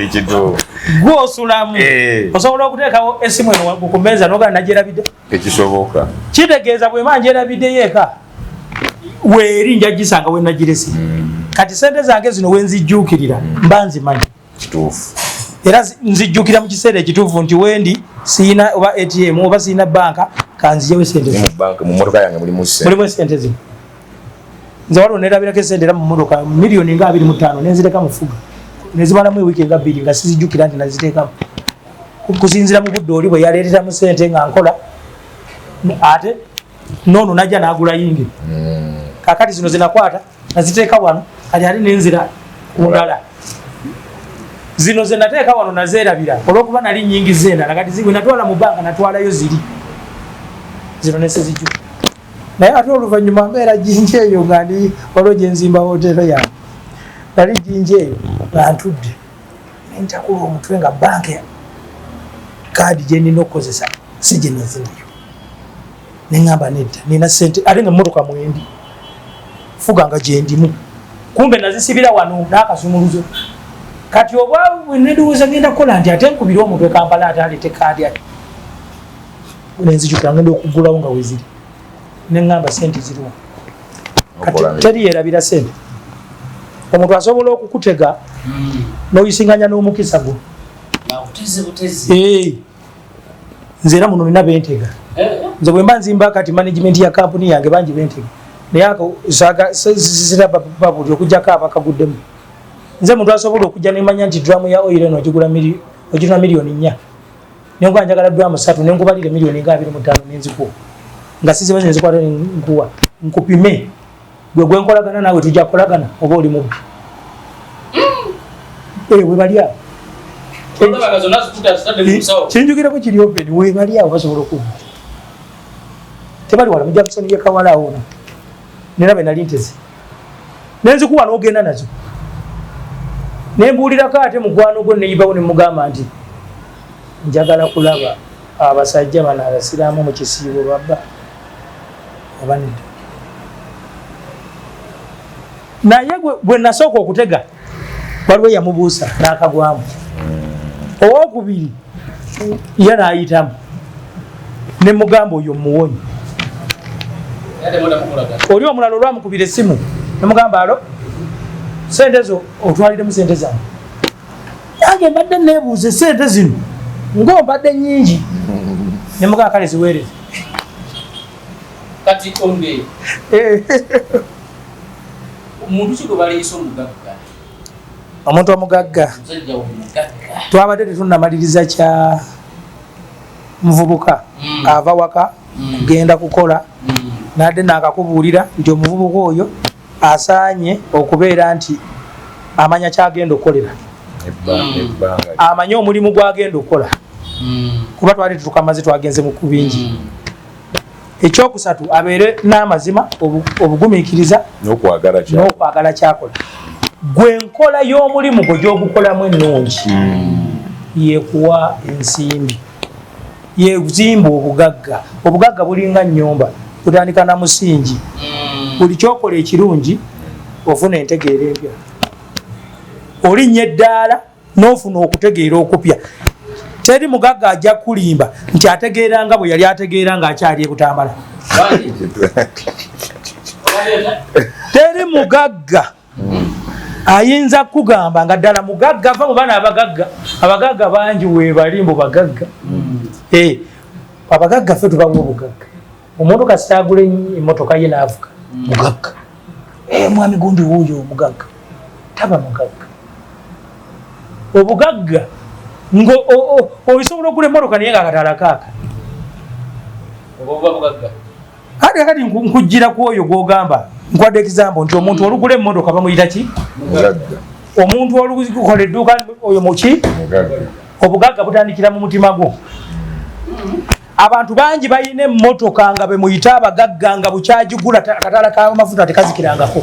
ekito gwosulamu osobola okuteekawo esimu eno ku mmeeza n'ogala nagyerabidde tekisoboka kitegeeza bwe mba njerabiddeyo eka weeri nja gisanga we nagirese kati sente zange zino we nzijjuukirira mba nzimanyi kituufu era nzijjukira mu kiseera ekituufu nti wendi siina oba ATM oba siina banka kanziyewo sente mu mmotoka yange mulimu sente zino nze waliwo nerabirako esente era mu mmotoka miliyoni nga 25 nenziteka mufuga nezimalamu ewiiki nga 2 nga sizijjukira nti naziteekamu kusinzira mu budde oli bwe yaleeteramu sente nga nkola ate noono najja n'agula yingi kakati zino zinakwata naziteeka wano kati ate nenzira kundala zino ze nateeka wano nazeerabira olw'okuba nali nyingi zeendala kati zigwe natwala mu banka natwalayo ziri zino nesezijju naye ate oluvannyuma mbeera jinji eyo nga ndi waliwo gye nzimba hoteero yange nali jinji eyo nga ntudde nentakula omutwe nga banka kaadi gye nina okukozesa si gye naziriyo neŋŋamba nedda nina sente ate nga emmotoka mwendi fuga nga gye ndimu kumbe nazisibira wano n'akasumuluzo kati oba nedowooza ngenda kukola nti ate nkubira omutwe Kampala ate alete kaadi ate nenzijukira ngenda okugulawo nga weziri neŋŋamba sente ziriwo kati teri yerabira sente omuntu asobola okukutega n'oyisinganya n'omukisa gwo nze era muno nina bentega nze bwe mba nzimba kati management ya kampuni yange bangi bentega naye ako babuli okugjako abakaguddemu nze muntu asobola okujja nemanya nti dramu ya oil eno ogigula miliyoni 4 nenkuba njagala dramu 3 nenkubalire miliyoni nga 25 nenzikuwa nga siziba zinzikwata nkuwa nkupime gwe gwenkolagana naawe tujja kukolagana oba oli mubbi webali awo kinjukirako kiri open webali awo basobola okubba tebali wala mu Jackson yekawala awo nerabe nali nteze nenzikuwa n'ogenda nazo nembuulirako ate mukwano gwo neyibawo nemugamba nti njagala kulaba abasajja bano abasiraamu mu kisiibo babba abanidde naye bwe nasooka okutega waliwo yamubuusa n'akagwamu owokubiri ye naayitamu nemugamba oyo muwonyi oli omulala olwamukubira essimu nemugamba alo sente zo otwaliremu sente zange nange mbadde nebuuze sente zino ng'ombadde nyingi nemugamba kale ziweereze kati onge omuntu kigwe baleese omugagga omuntu omugagga twabadde tetunnamaliriza kya muvubuka ava waka kugenda kukola nadde naakakubuulira nti omuvubuka oyo asaanye okubeera nti amanya kyagenda okukolera amanye omulimu gwagenda okukola kuba twali tetukamaze twagenze mu kubingi ekyokusatu abeere n'amazima obugumiikiriza n'okwagala kyakola gwe nkola y'omulimu gwe gy'ogukolamu ennungi yekuwa ensimbi yezimba obugagga bulinga nnyumba kutandika na musingi buli kyokola ekirungi ofuna entegeera empya olinnya eddaala n'ofuna okutegeera okupya teri mugagga ajja kulimba nti ategeera nga bwe yali ategeera ng'akyali ebutambala teri mugagga ayinza kugamba nga ddala mugagga ava mu baana abagagga bangi weebali mbu bagagga abagagga ffe tubawa obugagga omuntu kasita agula emmotoka ye n'avuga mugagga mwami gundi wuuyo omugagga taba mugagga obugagga obisobola okugula emmotoka naye nga akatala kaaka ate kati nkujjira ku oyo gw'ogamba nkwadde example nti omuntu olugula emmotoka bamuyita ki omuntu olukola edduuka oyo muki obugagga butandikira mu mutima gwo abantu bangi balina emmotoka nga bemuyita abagagga nga bukyagigula akatala k'amafuta tekazikirangako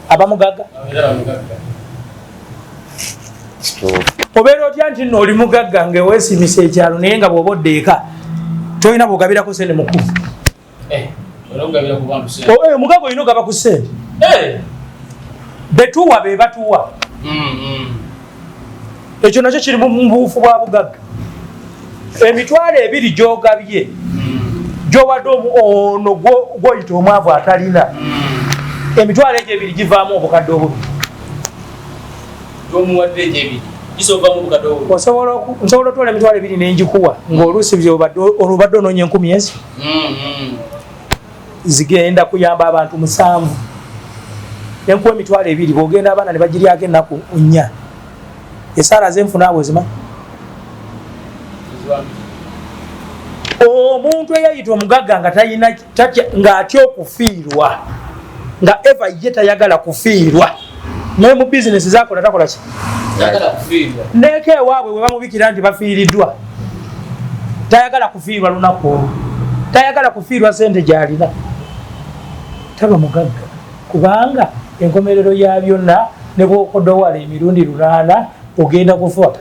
abamugagga obeera otya nti nno oli mugagga ngaeweesimisa ekyalo naye nga bw'oba oddeeka tolina bwogabirako sente mukulu Ologabira mugagga olina ogaba ku ssente betuwa be batuwa ekyo nakyo kiri mu buufu bwa bugagga emitwalo ebiri gyogabye gyowadde ono gwoyita omwavu atalina emitwalo egyo ebiri givaamu obukadde obubiri omuwadde egyo ebiri gisoovamu obukadde obubiri nsobola otwala emitwalo ebiri nenjikuwa ng'oluusi olubadde onoonya 10 ezi zigenda kuyamba abantu 7 nenkuwa emitwalo ebiri bwogenda abaana ne bagiryako ennaku 4 esaala zenfuna abo zimanyi omuntu eyayita omugagga nga talina ng'atya okufiirwa nga eva ye tayagala kufiirwa naye mu bizinesi zakola takola ki neeko ewaabwe we bamubikira nti bafiiriddwa tayagala kufiirwa lunaku olwo tayagala kufiirwa sente gy'alina taba mugagga kubanga enkomerero ya byonna ne bwokodowala emirundi 8 ogenda kufa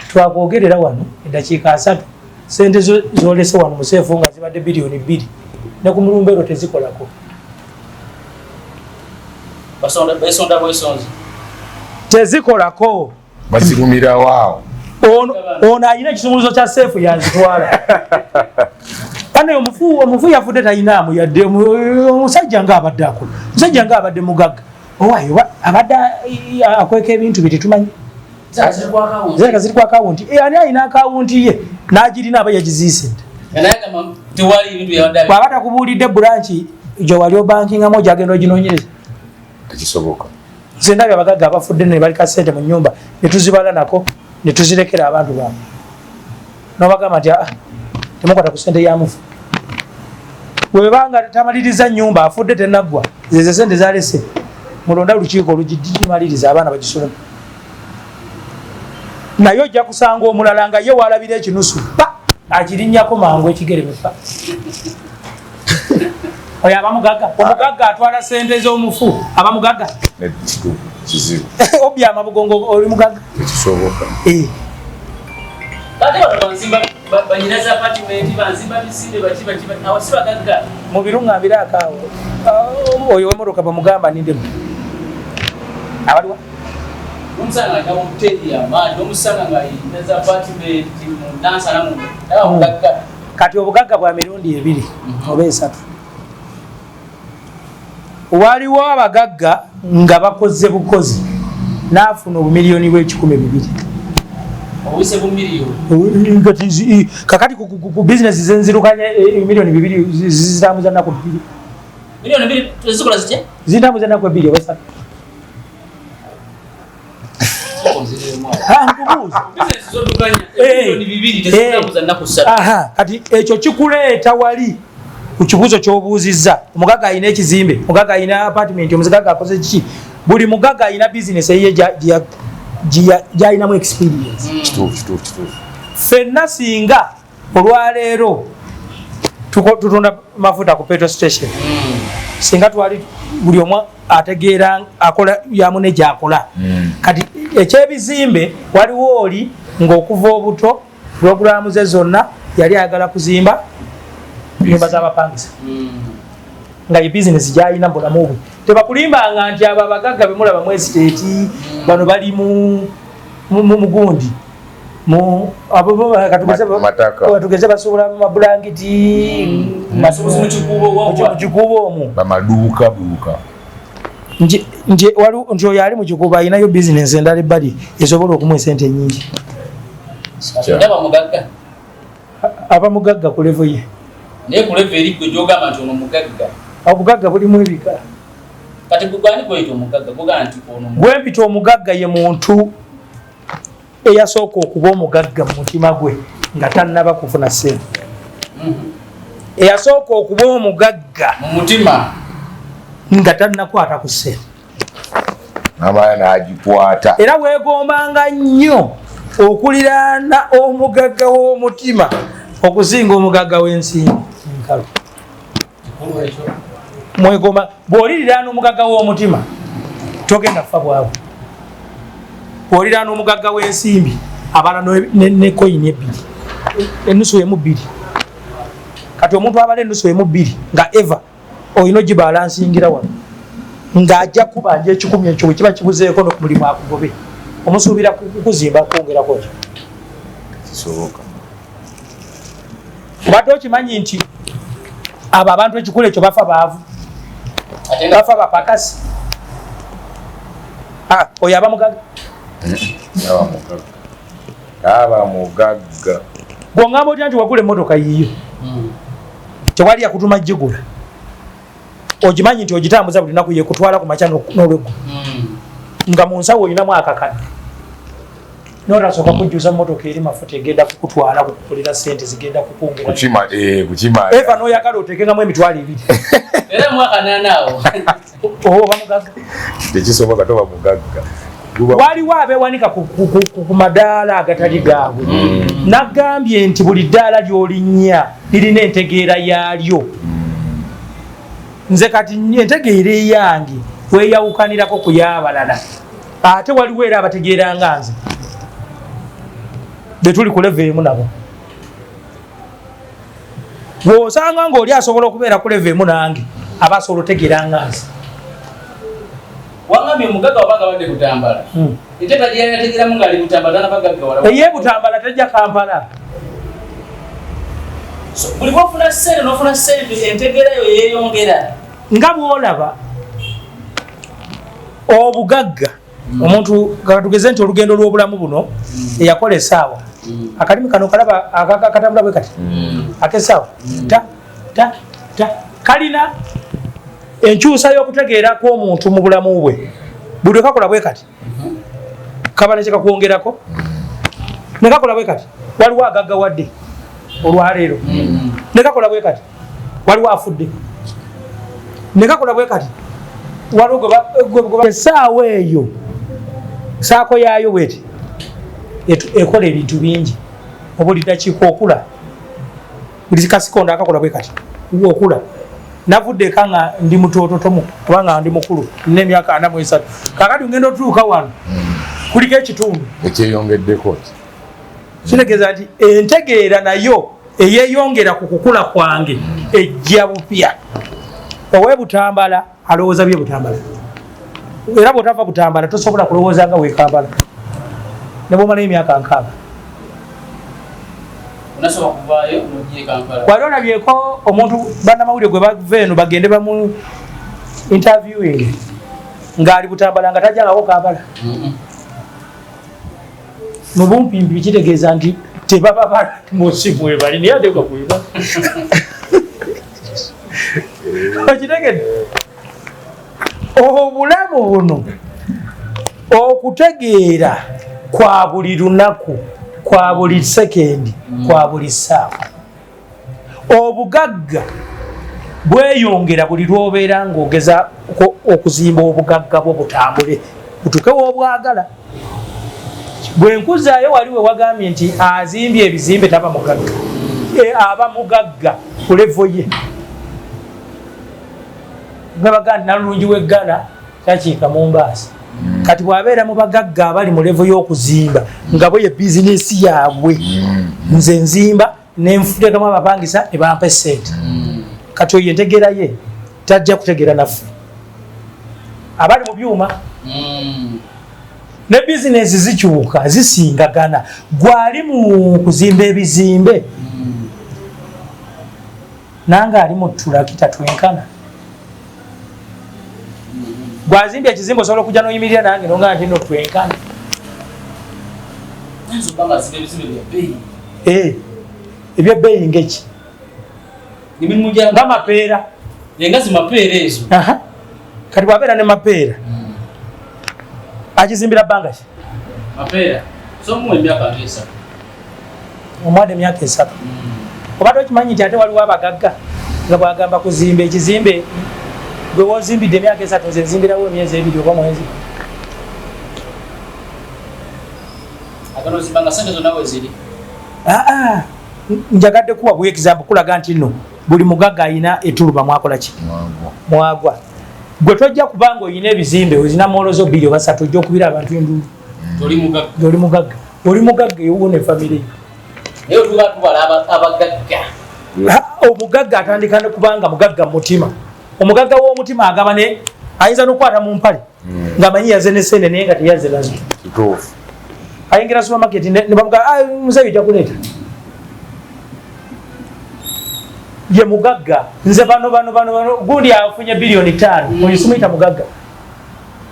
twakwogerera wano eddakiika 3 sente zolese wano museefu nga zibadde biliyoni 2 ne ku mulumbeero tezikolako besonda bwesonzi tezikolako bazirumira waawo ono alina ekisumuluzo kya seefu yazitwala kane omufu yafudde talinamu yadde omusajja nga abadde akola omusajja nga abadde mugagga owayo abadde akweka ebintu bye tetumanyi zeka ziri ku akawunti ani alina akawunti ye n'agirina aba yagiziise bw'aba takubuulidde bulanki gye wali obankingamu ogyagenda oginoonyereza tekisoboka nze ndabye abagagga abafudde ne balika ssente mu nnyumba ne tuzibala nako ne tuzirekera abantu baabwe n'obagamba nti temukwata ku ssente ya mufu bwebanga tamaliriza nnyumba afudde tenaggwa zezo ssente zalese mulonda lukiiko olugimaliriza abaana bagisoma naye ojja kusanga omulala nga ye walabira ekinusu akirinnyako mangu ekigere mufa oyo abamugagga omugagga atwala ssente z'omufu abamugagga kizibu obyama bugongo oli mugagga tekisoboka mu birungamire akaawo oyo wemotoka bamugamba nindemu abaliwa kati obugagga bwa mirundi 2 oba 3 waliwo abagagga nga bakoze bukozi n'afuna obumiliyoni bw'1,200 kakati ku bizinesi zenzirukanye miliyoni 2 zitambuza nnaku 2 zitambuza nnaku 2 oba 3 kati ekyo kikuleeta wali ku kibuuzo ky'obuuzizza omugagga alina ekizimbe omugagga alina apartment omugagga akoze kiki buli mugagga alina bizinesi eye gy'alinamu experience ffenna singa olwaleero tutunda mafuta ku petrol station singa twali buli omu ategeera akola yamune gyakola kati ekyebizimbe waliwo oli ng'okuva obuto puroguramu ze zonna yali ayagala kuzimba nyumba z'abapangisa nga ye bizinesi gy'alina mbulamu bwe tebakulimbanga nti abo abagagga bemulaba mu esiteeti bano bali mu mugundi tugeze basobola mu mabulangiti mu kikuubo omwo bamaduuka nti oyo ali mu kikuubo alinayo bizinesi endala ebbali esobola okumuwa esente ennyingi abamugagga ku levo ye naye ku levo eri gwe gyogamba nti ono mugagga obugagga bulimu ebika kati gugani gweyita omugagga gugana nti ono gwempita omugagga ye muntu eyasooka okuba omugagga mu mutima gwe nga tannaba kufuna ssente eyasooka okuba omugagga mu mutima nga tannakwata ku ssente amaya n'agikwata era weegombanga nnyo okuliraana omugagga w'omutima okusinga omugagga w'ensimbi enkalu mwegomba bw'oliriraana omugagga w'omutima togenda kufa bwawe bw'oliriraana omugagga w'ensimbi abala ne koyini 2 ennusu emu 2 kati omuntu abala ennusu emu 2 nga eva olina ogibalansingira wano ng'ajja kubanja ekikumi ekyo bwe kiba kibuzeeko no ku mulimu akugobe omusuubira kukuzimba kwongerako ekyo kisoboka. obadde okimanyi nti abo abantu ekikulu ekyo bafa baavu bafa bapakasi oyo aba mugagga aba mugagga gwongamba otya nti wagula emmotoka yiyo tewali yakutuma jigula ogimanyi nti ogitambuza buli naku yekutwala ku makya n'olweggu nga mu nsawo olinamu akakadde notasooka kujjuza mmotoka eri mafuta egenda kukutwala kukukolera sente zigenda kukungera eva noyagala otekengamu emitwalo 2 era mwaka nanaawo oba mugagga tekisoboka toba mugagga. waliwo abeewanika ku madaala agatali gaabwe nagambye nti buli ddaala lyolinnya lirina entegeera yaalyo nze kati entegeera eyange weyawukanirako ku y'abalala ate waliwo era abategeera nga nze betuli ku leve emu nabo bw'osanga ng'oli asobola okubeera ku leve emu nange aba asobola otegeera nga nze wangambye omugagga wabanga badde Butambala enteeka gye yategeeramu ng'ali Butambala n'abagagga wala eye Butambala tajja Kampala buli bwofuna ssente n'ofuna ssente entegeera yo yeeyongera nga bw'olaba obugagga omuntu katugeze nti olugendo lw'obulamu buno eyakola essaawa akalimi kano kalaba akatambula bwe kati ak'essaawa kalina enkyusa y'okutegeerako omuntu mu bulamu bwe buli kakola bwe kati kaba ne kyekakwongerako ne kakola bwe kati waliwo agaggawadde olwaleero ne kakola bwe kati waliwo afudde ne kakola bwe kati waliwo essaawa eyo saako yaayo bweti ekola ebintu bingi obuli dakiika okula buli kasikondo akakola bwe kati okula navudde eka nga ndi mutoototomu kubanga ndi mukulu nina emyaka 43 kakati ngenda otuuka wano kuliko ekitundu ekyeyongeddeko kitegeeza nti entegeera nayo eyeeyongera ku kukula kwange ejja bupya owe Butambala alowooza bye Butambala era bw'otava Butambala tosobola kulowooza nga weekambala ne bw'omala emyaka 6 wali olabyeko omuntu bannamawulire gwe bava eno bagende bamu interviewing ng'ali Butambala nga tajjangako Kampala mu bumpimpi kitegeeza nti tebaba bali munsi mwebali naye ate gakweba okitegedde obulamu buno okutegeera kwa buli lunaku kwa buli sekendi kwa buli ssaawa obugagga bweyongera buli lwobeera ng'ogeza okuzimba obugagga bwo butambule butuke w'obwagala bwe nkuzaayo wali we wagambye nti azimbye ebizimbe taba mugagga aba mugagga ku levo ye nga baga nti nalulungi w'eggana takiika mu mbaasi kati bw'abeera mu bagagga abali mu levo y'okuzimba nga bwe ye bizinesi yaabwe nze nzimba nenfuteekamu abapangisa ne bampa essente kati oyo entegeera ye tajja kutegeera naffe abali mu byuma ne bizinesi zikyuka zisingagana gwali mu kuzimba ebizimbe nange ali mu tulakita twenkana gwazimbye ekizimbe osobola okujja n'oyimirira nange nonga nti no twenkana ebyebbeeyi ngeki nga mapeera ezo kati bwabeera ne mapeera akizimbira bbanga ki omwana emyaka 3 obadde okimanyi nti ate waliwo abagagga nga bwagamba kuzimba ekizimbe gwe wozimbidde emyaka 3 nze nzimbirawo emyezi 2 oba mwezi njagadde kuwa bwe example kulaga nti nno buli mugagga alina etuluba mwakola ki mwagwa gwe tojja kubanga olina ebizimbe olina molozo 2 oba 3 ojja okubira abantu endulu oli mugagga ewo ne famire omugagga atandika ne kubanga mugagga mutima omugagga w'omutima agaba ne ayinza n'okwata mu mpale ng'amanyi yaze ne sente naye nga teyaze nazo. Kituufu. Ayingira supermarket ne bamugaa muzeeyi ojja kuleeta. Ye mugagga nze bano gundi afunye bilioni 5 oyo simuyita mugagga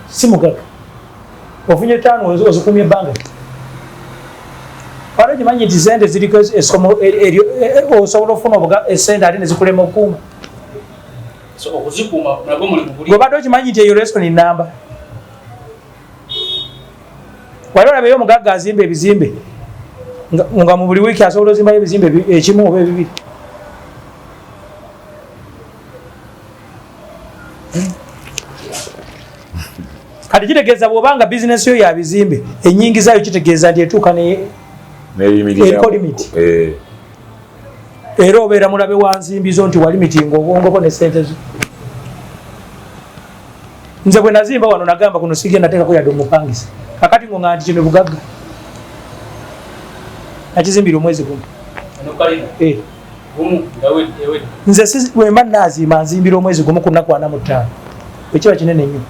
si mugagga ofunye 5 ozikumye ebbanga wano kimanyi nti sente ziriko esomo osobola ofuna esente ate nezikulema okukuuma gwebadde okimanyi nti eyo lesoni namba wali olabeyo omugagga azimba ebizimbe nga mu buli wiiki asobola ozimbayo ebizimbe ekimu oba ebibiri. Kati kitegeeza bw'obanga bizinesi yo ya bizimbe ennyingi zaayo kitegeeza nti etuuka eriko limiti era obeera mulabe wa nsimbi zo nti walimitinga obwongoko ne sente zo. Nze bwe nazimba wano nagamba kuno sigenda nateekako yadde omupangisa kakati ngo nti kino bugagga nakizimbira omwezi gumu. Nze wemba naazimba nzimbira omwezi gumu ku nnaku 45 ekiba kinene nnyo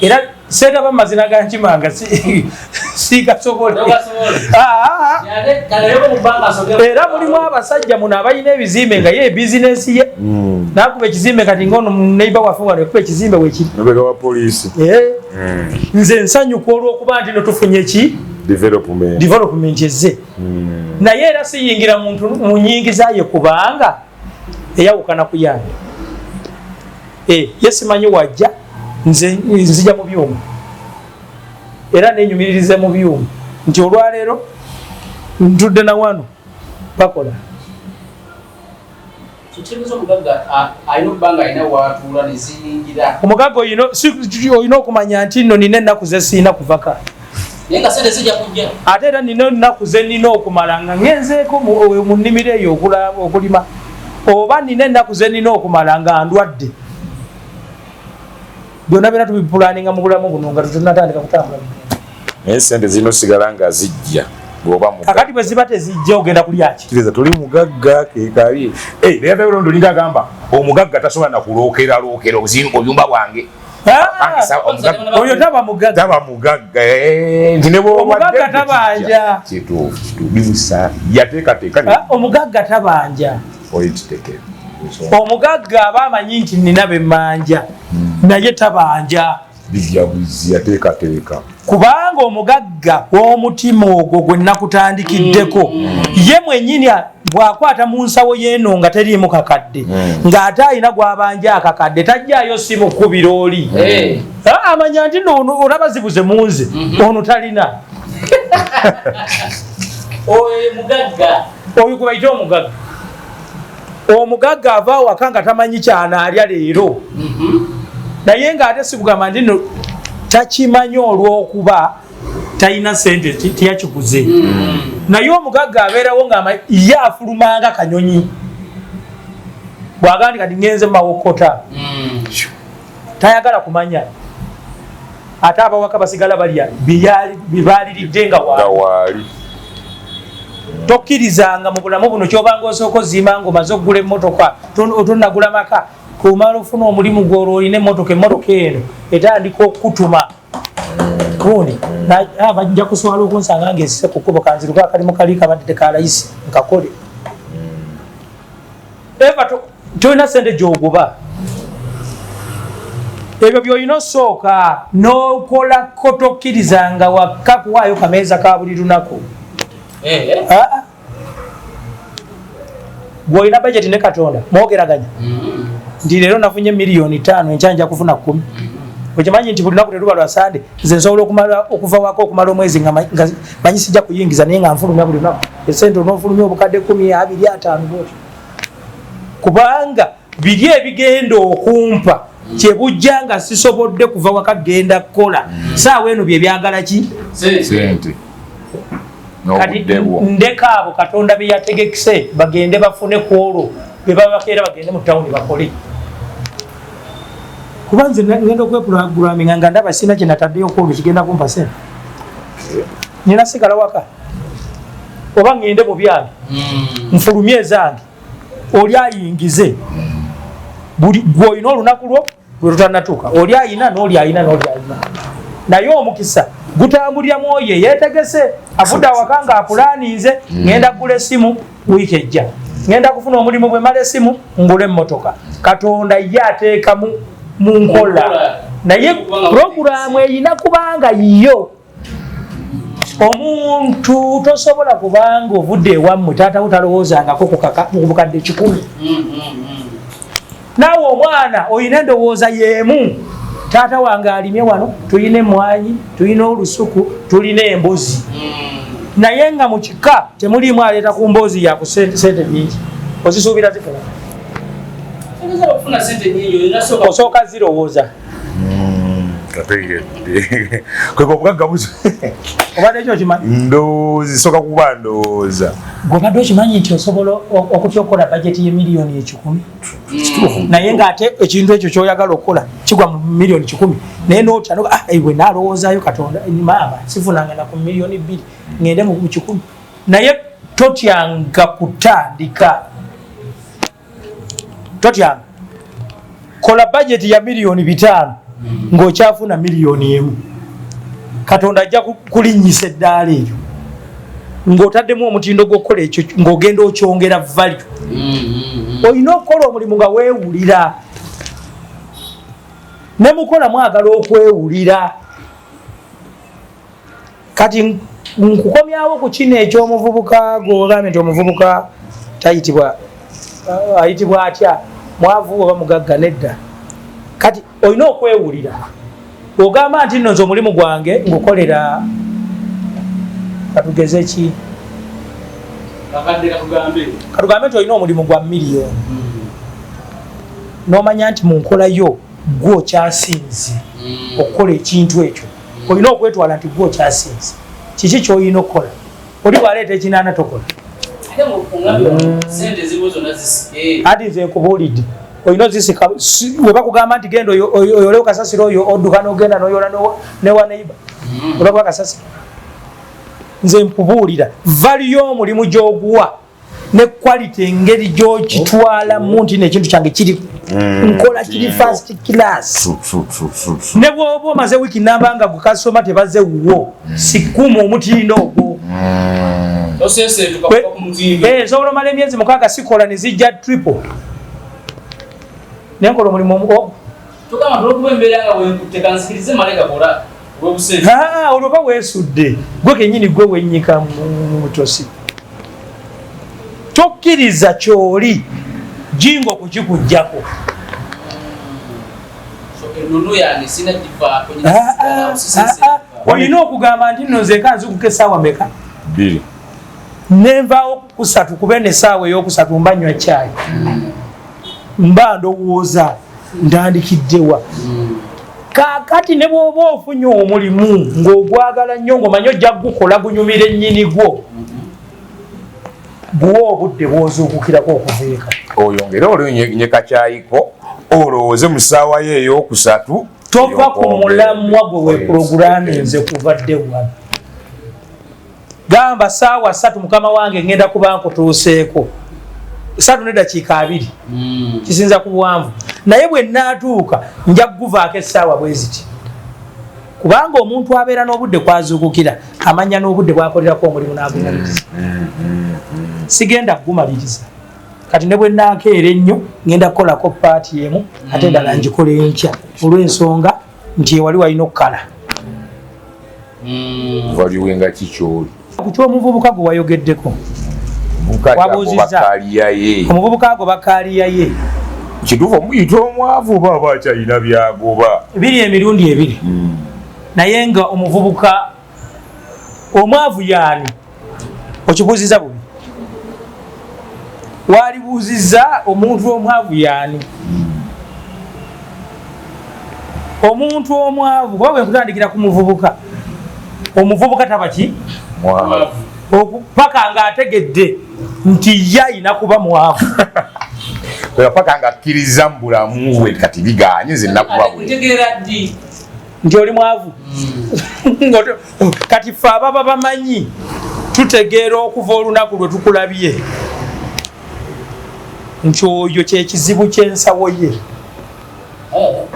era sente bamazina gankimanga sigasobola era mulimu abasajja muno abalina ebizimbe nga ye bizinesi ye nakuba ekizimbe kati ngaono neiba waffe wano ekuba ekizimbe wekiri nze nsanyuka olwokuba nti notufunye ki development ezze naye era siyingira muntu mu nyingizaye kubanga eyawukana ku yange ye simanyi wajja nzija mu byuma era nenyumiririze mu byuma nti olwaleero ntudde na wano bakola omugagga olina okumanya nti nno nina ennaku ze siina kuvaka ate era nina ennaku ze nina okumala nga ngenzeeko mu nnimiro eyo okulima oba nina ennaku ze nina okumala nga ndwadde byonna byonna tubipulaninga mu bulamu buno nga tutunatandika kutambula naye sente zino sigala nga zijja kakati bwe ziba tezijja ogenda kulyaki kiriza tuli mugagga kekali leatawulondolinga agamba omugagga tasobola nakulookera obuyumba bwange oyo taba mugagga nti omugagga tabanja bimusa yateekateeka omugagga tabanja omugagga aba amanyi nti nina bemmanja naye tabanja bijabuzi yateekateeka kubanga omugagga w'omutima ogwo gwe nakutandikiddeko ye mwennyini bw'akwata mu nsawo y'eno nga teriimu kakadde ng'ate alina gw'abanja akakadde tajjaayo si mukubira oli amanya nti no olaba zibuze mu nze ono talina oyo gwe bayita omugagga omugagga ava awaka nga tamanyi kyanaalya leero naye ng'ate sikugamba nti no takimanyi olw'okuba talina sente tiyakikuze naye omugagga abeerawo nga ye afulumanga kanyonyi bw'agamba nti kati ngenze mawokota tayagala kumanya ate abawaka basigala balya byebaaliridde nga waali tokkirizanga mu bulamu buno kyobanga osooka ozimba ng'omaze okugula emmotoka otonagula maka kumala ofuna omulimu gw'olwo olina emmotoka eno etandika okutuma gundi bajja kusobola okunsanga ngaesise ku kkubo kanziruka akalimu kali kabadde tekalayisi nkakole eva tolina sente gy'oguba ebyo byolina osooka n'okolako tokkirizanga wakka kuwaayo kameeza ka buli lunaku bw'olina bajeti ne katonda mwogeraganya nti leero nafunye miliyoni 5 enkyanja kufuna 10 okimanyi nti buli lunaku teruba lwa sande nze nsobola okuva wako okumala omwezi nga manyi sijja kuyingiza naye nga nfulumya buli lunaku esente onoofulumya obukadde 10 20 5 bwotyo kubanga biri ebigenda okumpa kyebujja nga sisobodde kuva waka genda kukola saawa eno bye byagala ki sente kati ndeka abo katonda bye yategekise bagende bafune ku olwo be babakeera bagende mu tawuni bakole kuba nze ngenda okwepulagulaminga nga ndaba sina kye nataddeyo okwolwo kigenda kumpa sente nina sigala waka oba ngende mu byange nfulumye ezange oli ayingize buli gw'olina olunaku lwo lwe tutanatuuka oli ayina n'oli ayina n'oli ayina naye omukisa gutambulira mwoyo yeetegese avudde awaka nga apulaanize ngenda kugula essimu wiiki ejja ngenda kufuna omulimu bwe mala essimu ngula emmotoka katonda ye ateeka mu nkola naye puroguramu erina kubanga yiyo omuntu tosobola kubanga ovudde ewammwe taata utalowoozangako ku bukadde 100 naawe omwana olina endowooza yeemu taata wange alimye wano tulina emwanyi tulina olusuku tulina embuzi naye nga mu kika temulimu aleeta ku mboozi yaku sente nyingi ozisuubira zifuna osooka zirowooza kweka obugagga buzi obadde ekyo okimanyi ndowooza soka kuba ndowooza gwobadde okimanyi nti osobola okutya okukola bajeti ye miliyoni 10 naye ngaate ekintu ekyo kyoyagala okukola kigwa mu miliyoni 10 naye notya bwe nalowoozaayo katonda maama sifunanga na ku miliyoni 2 ngende mu 10 naye totyanga kutandika totyanga kola bajeti ya miliyoni 5 ng'okyafuna miliyoni 1 katonda ajja kulinnyisa eddaala eryo ng'otaddemu omutindo gw'okukola ekyo ng'ogenda okyongera value olina okukola omulimu nga weewulira ne mukola mwagala okwewulira kati nkukomyawo ku kino eky'omuvubuka gw'ogambye nti omuvubuka ayitibwa atya mwavu oba mugagga nedda kati olina okwewulira ogamba nti nno nze omulimu gwange ngukolera katugeze ki katugambe nti olina omulimu gwa miliyoni n'omanya nti mu nkolayo gw'okyasinze okukola ekintu ekyo olina okwetwala nti gw'okyasinze kiki ky'olina okukola oli bwaleeta ekinaana tokola ati nze nkubuulidde olina ozisika we bakugamba nti genda oyolewo kasasiro oyo odduka n'ogenda n'oyola newa neiba olabwa kasasiro nze nkubuulira vali y'omulimu gy'oguwa ne quality engeri gy'okitwalamu nti n'ekintu kyange kiri nkola kiri first class ne bw'oba omaze wiiki namba nga gukasoma tebazze wuwo sikuma omutindo ogwo nsobola omala emyezi 6 sikola ne zijja triple nenkola omulimu ogwo olwoba weesudde gwe kenyini gwe wennyika mu butosi tokkiriza kyoli jingo kukikujjako olina okugamba nti nno nzeeka nzikuka essaawa meka nenvaawo ku 3 kube n'essaawa ey'okusatu mba nywa caayi mba ndowooza ntandikiddewa kakati ne bw'oba ofunye omulimu ng'ogwagala nnyo ng'omanyi ojja gukola gunyumira ennyini gwo guwa obudde bw'ozuukukirako okuveeka oyongere olinyeka kyayiko olowooze mu ssaawa ye ey'okusatu tova ku mulamwa gwe weepuroguraminze kuvadde wano gamba ssaawa 3 mukama wange ngenda kuba nkutuuseeko 3 n'eddakiika 2 kisinza ku buwanvu naye bwe naatuuka nja kuguvaako essaawa bwe ziti kubanga omuntu abeera n'obudde kwazuukukira amanya n'obudde bwakolerako omulimu n'agumaliriza sigenda kugumaliriza kati ne bwe naakeera ennyo ngenda kukolako paati emu ate endala ngikola enkya olw'ensonga nti ewali walina okukala waliwenga kikyoli ku ky'omuvubuka gwe wayogeddeko wabuuzizza omuvubuka ago bakaaliyaye kituufu omuyita omwavu oba aba akyalina byagoba biri emirundi 2 naye nga omuvubuka omwavu yaani okibuuziza bubi walibuuzizza omuntu omwavu yaani omuntu omwavu kuba bwe nkutandikira ku muvubuka omuvubuka taba ki paka nga ategedde nti ye ayina kuba mwavu paka nga akkiriza mu bulamu bwe kati biganye nze nakuba nti oli mwavu kati ffe ababa bamanyi tutegeera okuva olunaku lwe tukulabye nti oyo kyekizibu ky'ensawo ye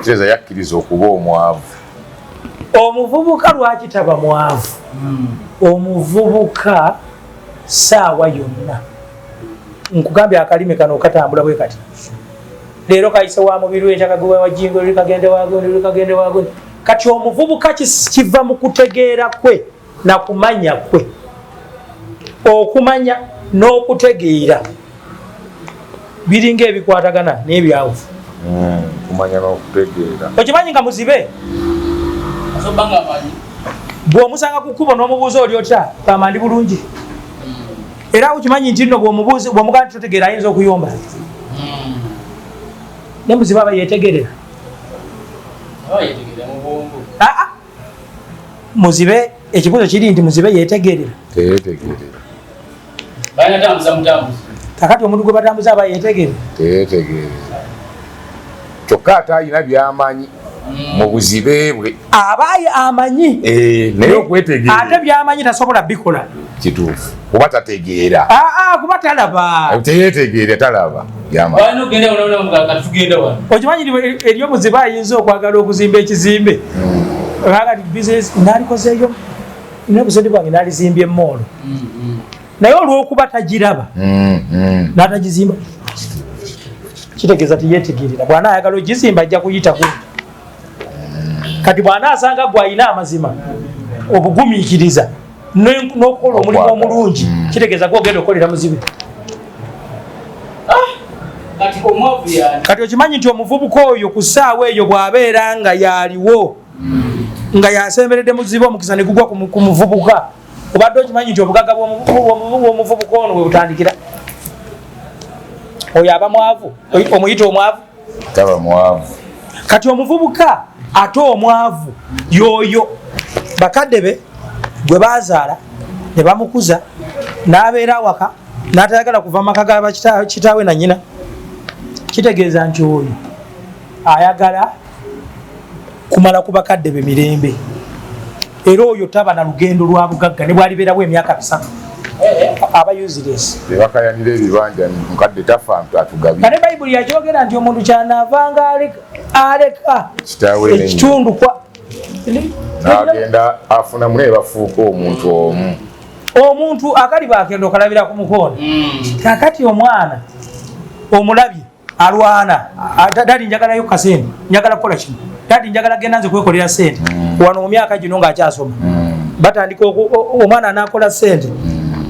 kireza yakkiriza okuba omwavu. Omuvubuka lwaki taba mwavu? Omuvubuka saawa yonna nkugambye akalimi kano katambula bwe kati. Leero kayise wa mubiri wenkyakaguba wajingo likagende wagundi. Kati omuvubuka kiva mu kutegeera kwe na kumanya kwe. Okumanya n'okutegeera biringa ebikwatagana n'ebyavu. Kumanya n'okutegeera. Okimanyi nga muzibe? Asobanga amanyi. Bw'omusanga ku kkubo n'omubuuza oli otya kama ndi bulungi. Era ukimanyi nti nno bw'omugaa nti totegeera ayinza okuyomba. Ne muzibe aba yeetegerera. Muzibe ekibuuzo kiri nti muzibe yeetegerera. Teyetegerera. Bayina tambuza mutambuza. Kakati omuntu gwe batambuza aba yeetegerera. Teyetegerera. Kyokka ate alina by'amanyi mu buzibe bwe. Abaayi amanyi. Naye okwetegerera. Ate by'amanyi tasobola bikola. Kituufu. Kuba tategeera. Kuba talaba. Teyetegerera talaba. Bayina okugenda wano katugenda wano. Okimanyi eryo muzibe ayinza okwagala okuzimba ekizimbe. Kakati bizinesi naalikozeeyo n'obuzadde bwange naalizimbye moolo. Naye olw'okuba tagiraba n'atagizimba kitegeeza tiyeetegerera. Bw'anaayagala ogizimba ajja kuyita ku. Kati bw'anaasanga gw'alina amazima obugumiikiriza n'okukola omulimu omulungi kitegeeza gw'ogenda okukolera muzibe. Kati okimanyi nti omuvubuka oyo ku ssaawa eyo bw'abeera nga yaaliwo nga yasemberedde muzibe omukisa ne gugwa ku muvubuka, obadde okimanyi nti obugagga bw'omuvubuka ono bwe butandikira. Oyo aba mwavu, omuyita omwavu? Taba mwavu. Kati omuvubuka ate omwavu y'oyo bakadde be gwe baazaala ne bamukuza n'abeera awaka n'atayagala kuva mu maka ga kitaawe na nnyina. Kitegeeza nti oyo ayagala kumala ku bakadde be mirembe. Era oyo taba na lugendo lwa bugagga ne bwalibeerawo emyaka 3. Aba useless. Bebakayanira ebibanja mukadde tafa atugabye. Kale Bayibuli yakyogera nti omuntu kyanaavanga aleka ekitundu kwa n'agenda afuna mune bafuuka omuntu omu. Omuntu akali bakenda okalabira ku mukono. Kakati omwana omulabye alwana dadi njagalayo kasente njagala kukola kino dadi njagala genda nze kwekolera sente wano mu myaka gino ng'akyasoma batandika omwana anakola sente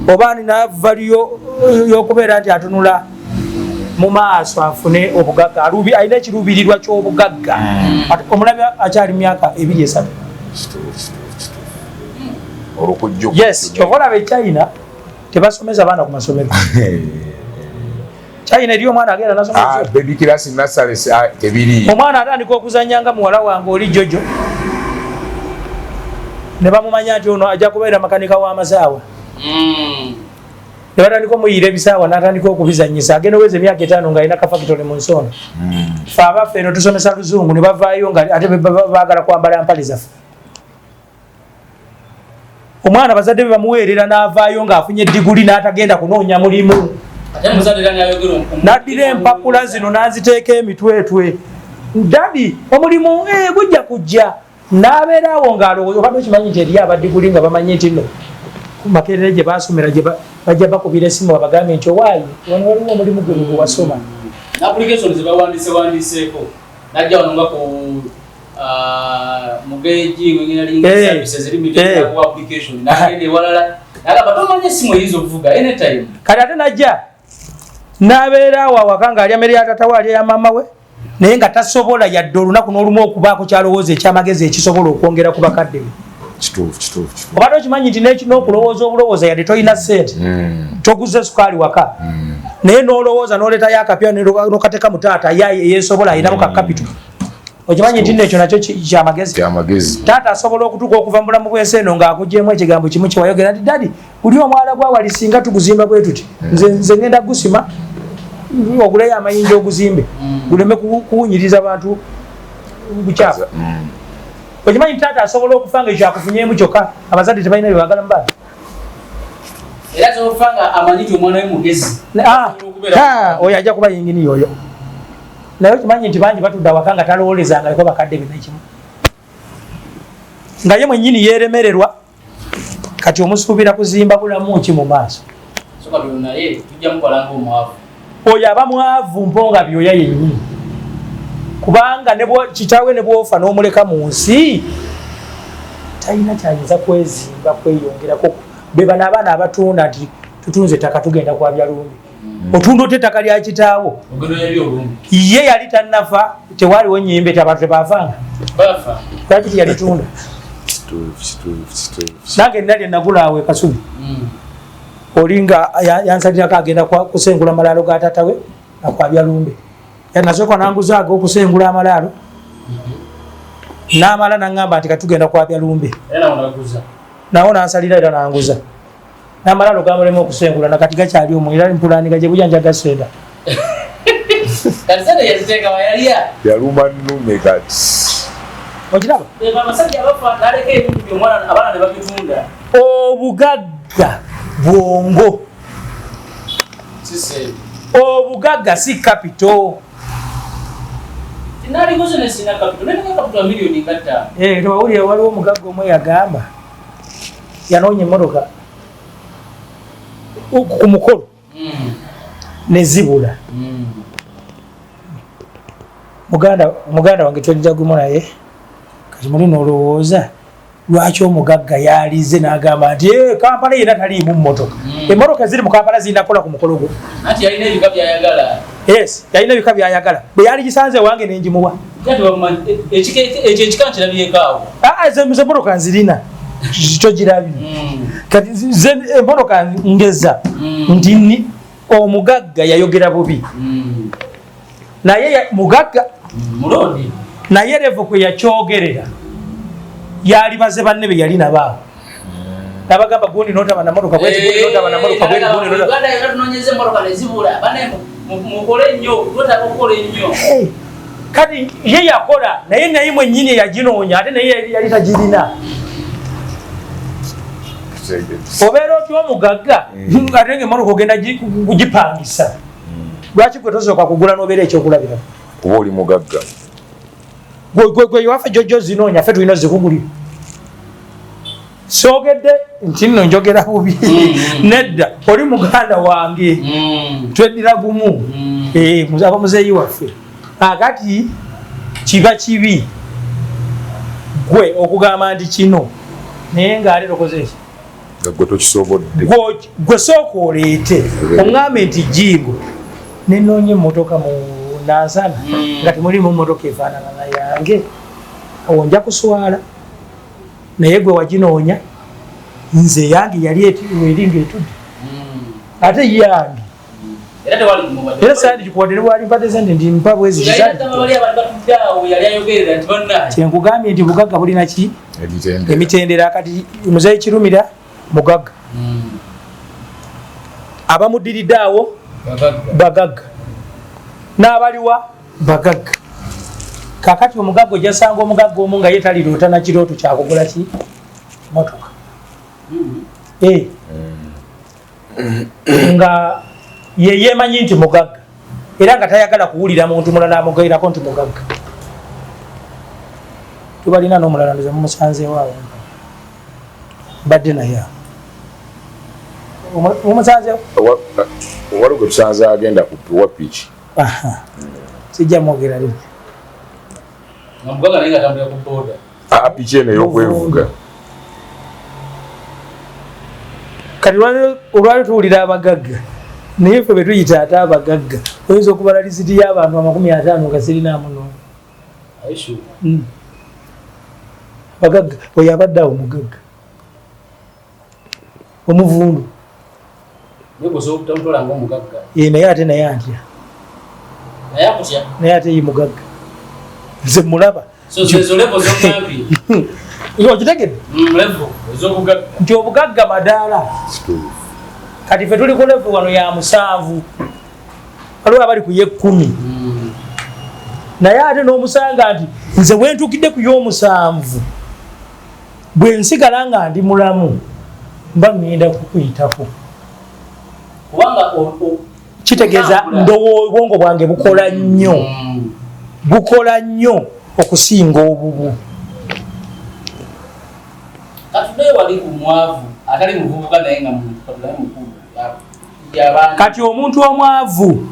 oba nina valiyo y'okubeera nti atunula mu maaso afune obugagga alina ekiruubirirwa ky'obugagga. Omulabi akyali myaka 2-3. Yes, kyova olaba e China tebasomeza baana ku masomero. China eriyo omwana agenda nasomero. Baby class nursery tebiri. Omwana atandika okuzannya nga muwala wange oli Jojo. Ne bamumanya nti ono ajja kubeera makanika w'amasaawa. Ne batandika omuyira ebisaawa n'atandika okubizannyisa. Agenda oweza emyaka 5 ng'alina kafakitole mu nsonda. Ffe abaffe eno tusomesa luzungu ne bavaayo nga ate baagala kwambala mpale zaffe. Omwana bazadde be bamuweerera n'avaayo ng'afunye diguli n'atagenda kunoonya mulimu. N'addira empapula zino n'aziteeka emitwetwe. Dadi omulimu gujja kujja. N'abeerawo ng'alowooza obadde okimanyi nti eriyo abadiguli nga bamanyi nti nno ku Makerere gye baasomera gye bajja bakubira essimu babagambe nti owaayi wano waliwo omulimu gwe gwe wasoma. Applications bawandiseeko najja wano nga ku mugeji ng'enyalinga services limited ku application n'agenda ewalala n'agamba tomanyi essimu eyinza okuvuga anytime. Kati ate najja n'abeerawo awaka ng'alya mmere ya tata we alya ya maama we naye nga tasobola yadde olunaku n'olumu okubaako kyalowooza ekyamagezi ekisobola okwongera ku bakadde be. Kituufu. Obadde okimanyi nti n'okulowooza obulowooza yadde tolina ssente toguze sukaali waka naye n'olowooza n'oleetayo akapya n'okateeka mu taata yeesobola ayinamu ka capital. Okimanyi nti nekyo nakyo kyamagezi. Taata asobola okutuuka okuva mu bulamu bw'ensi eno ng'akuggyeemu ekigambo kimu kye wayogera nti dadi buli omwala gwawali singa tuguzimba bwe tuti nze ngenda gusima oguleyo amayinja oguzimbe guleme kuwunyiriza abantu bukyafu. Okimanyi taata asobola okufa nga ekyo akufunyeemu kyokka abazadde tebalina bye baagala mu baana. Era asobola nga amanyi nti omwana we mugezi. Oyo ajja kuba yinginiya oyo. naye kimanyi nti bangi batudde awaka nga talowoolezanga leko bakadde bina ekimu nga ye mwennyini yeeremererwa kati omusuubira kuzimba bulamu ki mu maaso oyo aba mwavu mponga byoya yennyini kubanga kitaawe ne bwofa n'omuleka mu nsi talina kyayinza kwezimba kweyongerako be bano abaana abatunda nti tutunze ettaka tugenda kwabya lumbi otunda ote ettaka lya kitaawo ye yali tannafa tewaaliwo nnyimbe ti abantu tebaafanga lwaki tiyalitunda nange nalye nagulaawo ekasubi olinga yansalirako agenda kusengula amalaalo ga tatawe akwabya lumbe nasooka nanguzaaga okusengula amalaalo n'amala naŋŋamba nti katugenda kwabya lumbe nawo nansalira era nanguza n'amalaalo gamulema okusengula nakati gakyali omwo era mpulaniga gye bujanja gasenda yaluma nnume kati okiraba obugagga bwongo obugagga si kapito wawulira waliwo omugagga omwe yagamba yanoonya emmotoka ku mukolo nezibula muganda wange twejjagumu naye kati muli nolowooza lwaki omugagga yalize n'agamba nti Kampala yena taliimu mmotoka emmotoka ziri mu Kampala zinakola ku mukolo gwe yalina ebika byayagala bwe yali gisanze wange nenjimuwa ze mmotoka nzirina togirabye kati emmotoka ngeza nti omugagga yayogera bubi naye mugagga naye revo kwe yakyogerera yali baze banne be yali nabaawo nabagamba gundi notaba na motoka bweti gundi notaba na motoka bweti gundi notaba Uganda yera tunonyeze motoka nezibula bane mukole nnyo notaba okole nnyo kati ye yakola naye mwennyini yaginoonya ate naye yali tagirina obeera otyo omugagga ate ng'emmotoka ogenda kugipangisa lwaki gwe tosooka kugula n'obeera ekyokulabira kuba oli mugagga gwe iwaffe jojo zinoonya ffe tulina zikugulira soogedde nti nno njogera bubi nedda oli muganda wange tweddira gumu aba muzeeyi waffe akati kiba kibi gwe okugamba nti kino naye ng'ate tokozeeki gwe tokisobodde gwe sooka oleete oŋŋambe nti jingo nenoonya emmotoka mu nansana nga temulimu mmotoka efaanana na yange awo nja kuswala naye gwe waginoonya nze yange yali eringa etudde ate yange era saadi gikuwadde nebwali mpadde sente ndi mpa bwezi kyenkugambye nti bugagga bulina ki emitendera kati muzeeyi kirumira mugagga abamudiridde awo bagagga n'abaliwa bagagga kakati omugagga ojasanga omugagga omu nga ye taliroota na kirooto kyakugula ki motoka nga ye yeemanyi nti mugagga era nga tayagala kuwulira muntu mulala amugairako nti mugagga tubalina n'omulala ndoza mumusanzeewo mbadde naye mumusanzeewo waliwo gwe tusanze agenda kuwa piki sijja mwogera limwe piki eno ey'okwevuga kati olwali tuwulira abagagga naye ffe bwe tuyita ate abagagga oyinza okubala lisiti y'abantu 50 nga sirinamu n'omu abagagga oyo abadde awo mugagga omuvundu naye ate naye antya naye ate ye mugagga nze mulaba okitegedde nti obugagga madaala kati ffe tuli ku levu wano ya 7 waliwo abali ku ye10 naye ate n'omusanga nti nze wentukidde ku y'7 bwe nsigala nga ndi mulamu mba ngenda kukuyitako kubanga kitegeeza ndowobwongo bwange bukola nnyo okusinga obubu. Kati omuntu omwavu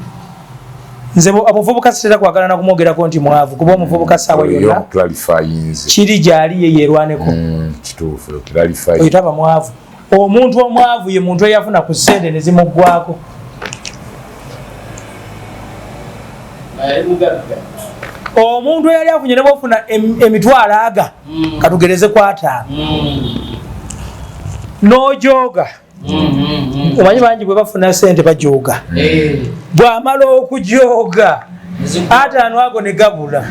nze omuvubuka sitera kwagala na kumwogerako nti mwavu kuba omuvubuka saawa yonna kiri gyali ye yerwaneko oyitaba mwavu. Omuntu omwavu ye muntu eyafuna ku ssente ne zimuggwako. Omuntu eyali afunye ne bwofuna emitwalo aga katugereze ku 5 n'ojooga. Omanyi bangi bwe bafuna ssente bajooga. Bw'amala okujooga 5 ago ne gabula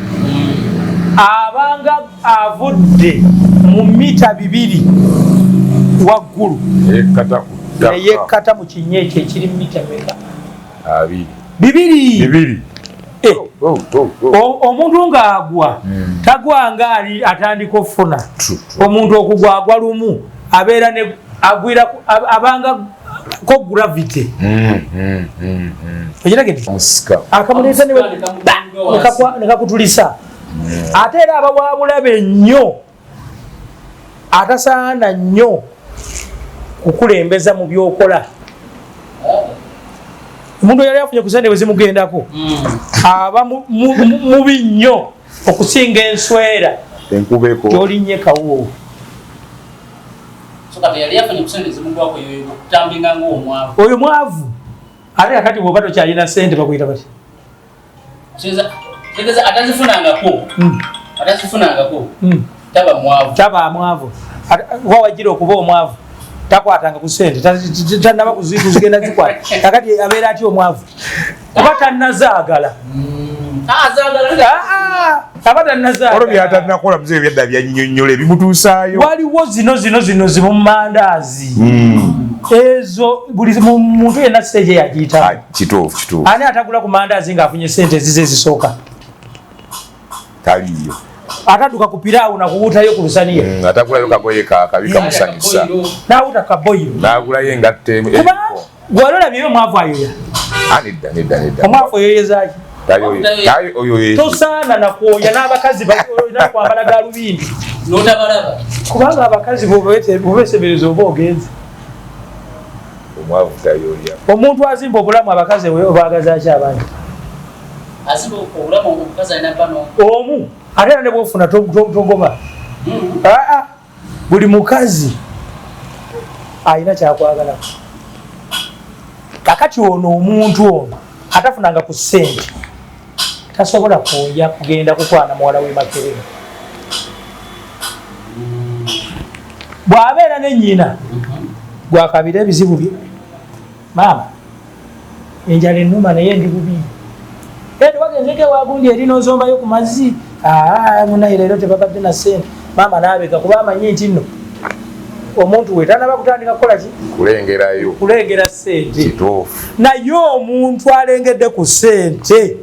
abanga avudde mu mita 2 waggulu yekkata mu kinnya ekyo ekiri mita meka 2. Omuntu ng'agwa tagwanga ali atandika okufuna. Omuntu okugwagwa lumu abeera ne agwira abanga ko gravity. Ojirageti akamuleeta nekakutulisa. Ate era abawabulabe nnyo atasaana nnyo kukulembeza mu byokola. Omuntu yali afunye ku ssente bwe zimugendako aba mubi nnyo okusinga enswera gy'olinnye kawuwo. Oyo mwavu ate kakati bw'oba tokyalina ssente bakuyita bati taba mwavu. Wawajira okuba omwavu takwatanga ku ssente tanaba kuzigenda zikwata kakati abeera atya omwavu kuba tannazaagala. Waliwo zino zimumandaazi ezo buli muntu yenna stage yagiyitamu. Ani atagula ku mandaazi ng'afunye ssente ezize ezisooka? Taliyo. Ataduka ku piraawu nakuwutayo ku lusaniya. Atagulayo kaboye kakabika musanyusa. N'awuta kaboyo. N'agulayo engatte. Kuba gw'olabyeyo omwavu ayoya. Nedda. Omwavu oyoyezaaki? Tosaana nakwoya n'abakazi balina kwambala galubindi. Kubanga abakazi bw'obeesebereza oba ogenze. Omwavu tayoya. Omuntu azimba obulamu abakazi obaagazaaki abangi? Azimba obulamu omukazi alina bano. Omu ate era ne bw'ofuna togoma. Buli mukazi alina kyakwagala. Kakati ono omuntu ono atafunanga ku ssente tasobola kwoya kugenda kukwana muwala w'e Makerere. Bw'abeera ne nnyina gwakabira ebizibu bye. Maama enjala ennuma naye ndi bubi. Wagenzeko ewagundi eri n'ozombayo ku mazzi. Munaye leero tebabadde na ssente. Maama n'abega kuba amanyi nti nno omuntu we tanaba kutandika kukola ki? Kulengera ssente. Naye omuntu alengedde ku ssente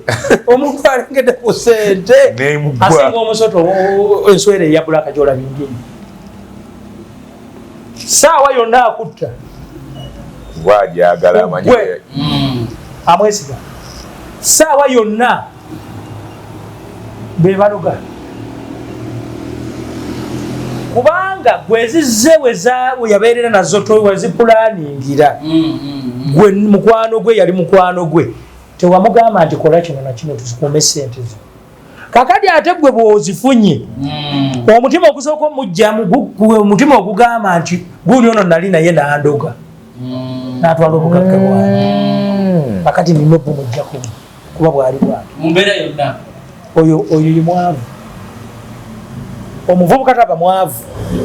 asinga omusoto enswera eya bulaka gy'olabingini. Saawa yonna akutta bw'agyagala amanyi amwesiga. Saawa yonna be baloga kubanga gwezizze yabeerera nazo wezipulaningira. Gwe mukwano gwe yali mukwano gwe tewamugamba nti kola kino na kino tuzikuume ssente zo. Kakati ate gwe bw'ozifunye omutima ogusooka omujjamu omutima ogugamba nti guuli ono nali naye nandoga n'atwala obugagga bwange kakati nina obumujjako kuba bwali bwange mu mbeera yonna. Oyo ye mwavu. Omuvubuka taba mwavu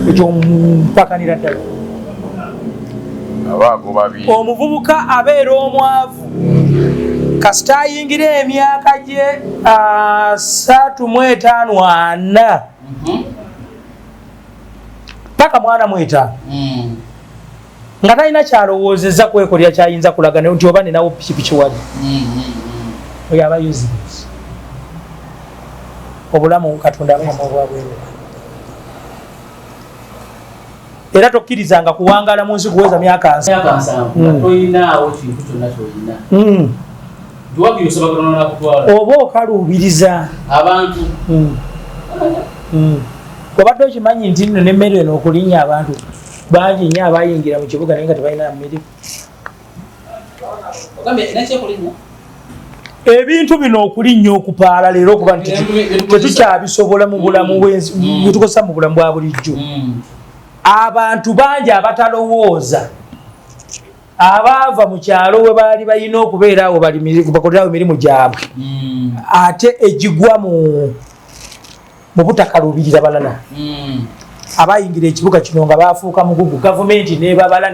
ekyo mpakanira ddala. Omuvubuka abeera omwavu kasita ayingira emyaka gye 35-40 paka 45 nga talina kyalowoozezza kwekolya kyayinza kulaga nti oba ninawo pikipiki wali. Oyo aba useless. Obulamu Katonda abamu obwabweru. Era tokkirizanga kuwangala mu nsi kuweza myaka 7. Toyinaawo kintu kyonna ky'olina. Duwagi yosaba kono na kutwala. Oba okalubiriza abantu. Obadde okimanyi nti nno n'emmere eno okulinnya abantu bangi nnyo abayingira mu kibuga naye nga tebalina mmere. Ogambe n'ekyekulinnya? Ebintu bino okulinnya okupaala leero okuba nti tetukyabisobola mu bulamu bwetukosa mu bulamu bwa bulijjo. Abantu bangi abatalowooza abaava mu kyalo we baali balina okubeera awo bakolerawo emirimu gyabwe ate egigwa mu butakalubirira balala abayingira ekibuga kino nga bafuuka mugugu gavumenti nebabala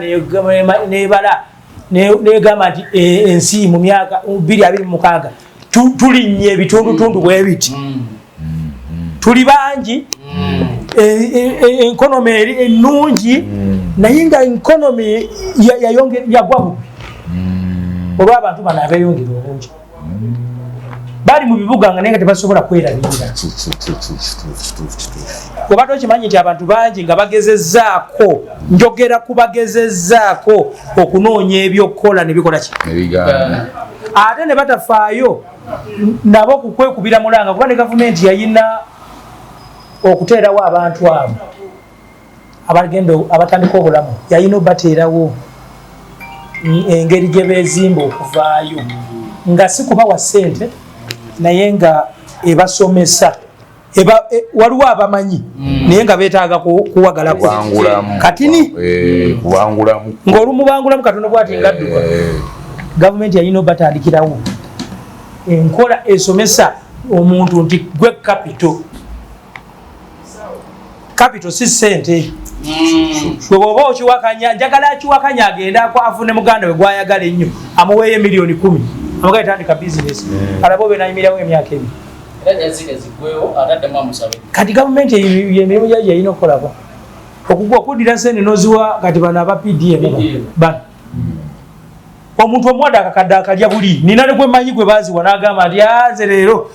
negamba nti ensi mu myaka 2026 tulinnye ebitundutundu bwe biti tuli bangi enkonomi ennungi naye nga enkonomi yagwa bubi olwa abantu bano abeeyongera obungi bali mu bibuga nga naye nga tebasobola kwerabirira. Obadde okimanyi nti abantu bangi nga bagezezzaako njogera kubagezezzaako okunoonya ebyokukola ne bikola ki ate ne batafaayo nabo kukwekubira mulanga kuba ne gavumenti yayina okuteerawo abantu abo abagenda abatandika obulamu yayina obateerawo engeri gye beezimba okuvaayo nga si kubawa ssente naye nga ebasomesa waliwo abamanyi naye nga beetaaga kuwagala katini ng'olumubangulamu katono bwati ngadduka gavumenti yalina obatandikirawo enkola esomesa omuntu nti gwe capital si ssente bw'oba okiwakanya njagala akiwakanya agenda afune muganda we gwayagala ennyo amuweeyo miliyoni 10 amagala etandika bizinesi alaba obenayimirawo emyaka ebiri kati gavumenti emirimu gyayo yalina okukolako okuddira sente noziwa kati bano aba PDM bano omuntu omuwadde akakadde akalya buli nina ne gwemanyi gwe baziwa n'agamba nti aze leero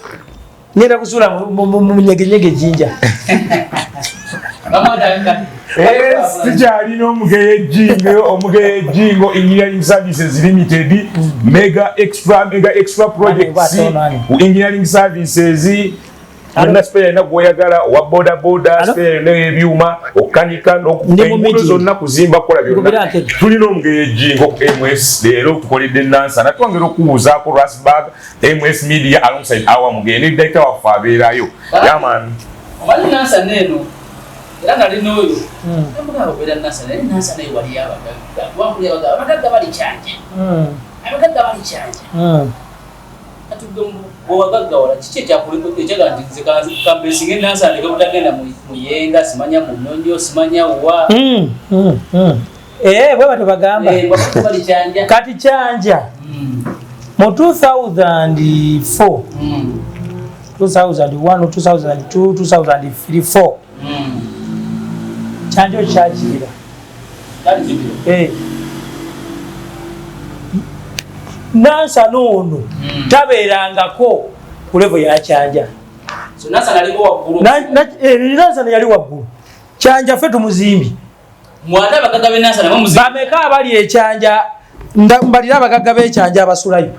ngenda kusuula mu nyegenyege jinja tukyalina omugeyejingo engineering services limited mega extra projects engineering services yonna spera yina gwoyagala owa bodaboda spera yonna ebyuma okanika enguudo zonna kuzimba kukola byonna tulina omugeyejingo ms leero tukoledde nansana twongera okubuuzaako rasbag ms media alongside awa mugende ddaita waffe abeerayo yaman omanyi nansana eno era nga lino oyo namugaba obeera nansana naye nansana eyo waliyo abagagga abagagga bali kyanja abagagga bali kyanja bwewagaggawala kiki ekyaga nti kambesinga enansana gekabutagenda muyenga simanya munonyo simanya wa bwe batebagamba kati kyanja mu 2004 2001 2002 2003 kyanja okyakirira nansana ono tabeerangako ku levo ya kyanja nansana yali waggulu kyanja ffe tumuzimbi bameka abali ekyanja mbalira abagagga b'ekyanja abasulayo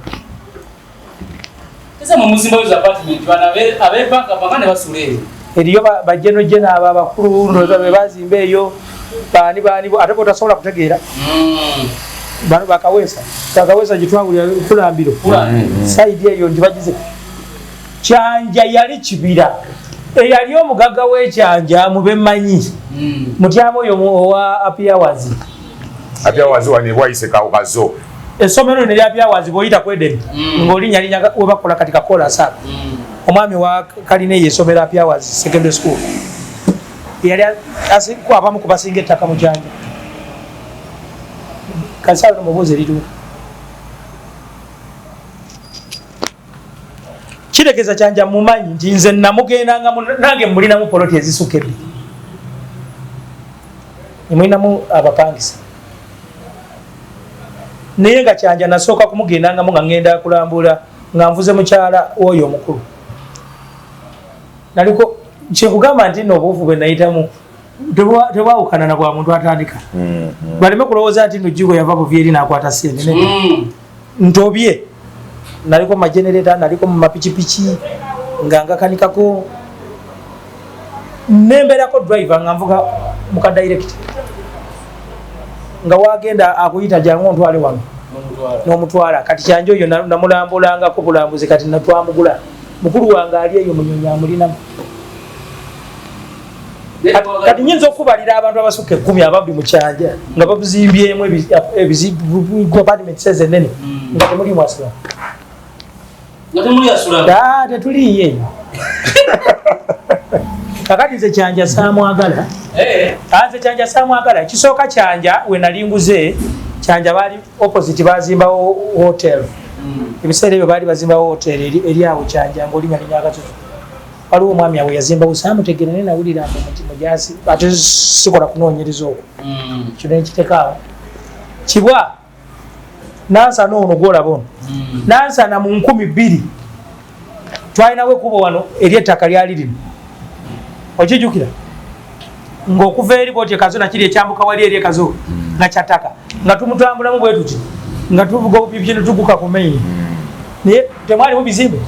eriyo bajjenojena abo abakulu be bazimba eyo bani ate botasobola kutegeera bano bakawesa gitwabulira kulambiro saidi eyo ntibagize kyanja yali kibira eyali omugagga w'ekyanja mubemanyi mutyamu oyo owa apiawazi wane bwayise kazo essomero nerya apiawazi bwoyita kwedeni ng'olinyalinya webakola kati kakola sana omwami wa kalina eyo essomero apiawazi secondary school yali abamu kubasinga ettaka mu kyanja kasalo mubuuze erituuka kiregeza kyanja mumanyi nti nze namugendanga nange mulinamu poloti ezisukka ebbiri nemulinamu abapangisa naye nga kyanja nasooka kumugendangamu nga ngenda kulambula nga nvuze mukyala oyo omukulu naliko kyekugamba nti nno obuufu bwe nayitamu tebwawukana na bwa muntu atandika baleme kulowooza nti no jigo yava buvyeri nakwata sente ntobye naliko ma generator naliko mu mapichipichi nganga kanikako nembera ko driver ngamvuga muka direct nga wagenda akuyita jangu ntwale wano no mutwala kati kyanjo yo namulambulanga ko bulambuzi kati natwamugula mukulu wange ali eyo munyonya amulina kati nyinza okubalira abantu abasuka 10 ababbi mu kyanja nga babuzimbyemu ebizibu apartment says enene nga temuli mwasula tetuliye kakati nze kyanja saamwagala nze kyanja saamwagala kisooka kyanja we nalinguze kyanja baali opposite bazimbawo hotel ebiseera ebyo baali bazimbawo hotel eri awo kyanja ngaolinyalinya akatutu waliwo omwami awe yazimbawo saamutegere naye nawulira mujasi ate sikola kunoonyereza okwo kino nekiteekaawo kibwa nansana ono gwolaba ono nansana mu 2000 twalinawo ekubo wano eryettaka lyali lino okijjukira ng'okuva eri bwoti ekazo nakiri ekyambuka wali eri ekazo nga kyattaka nga tumutambulamu bwe tuti nga tuvuga obubibino tuguka ku maini naye temwalimu bizimbe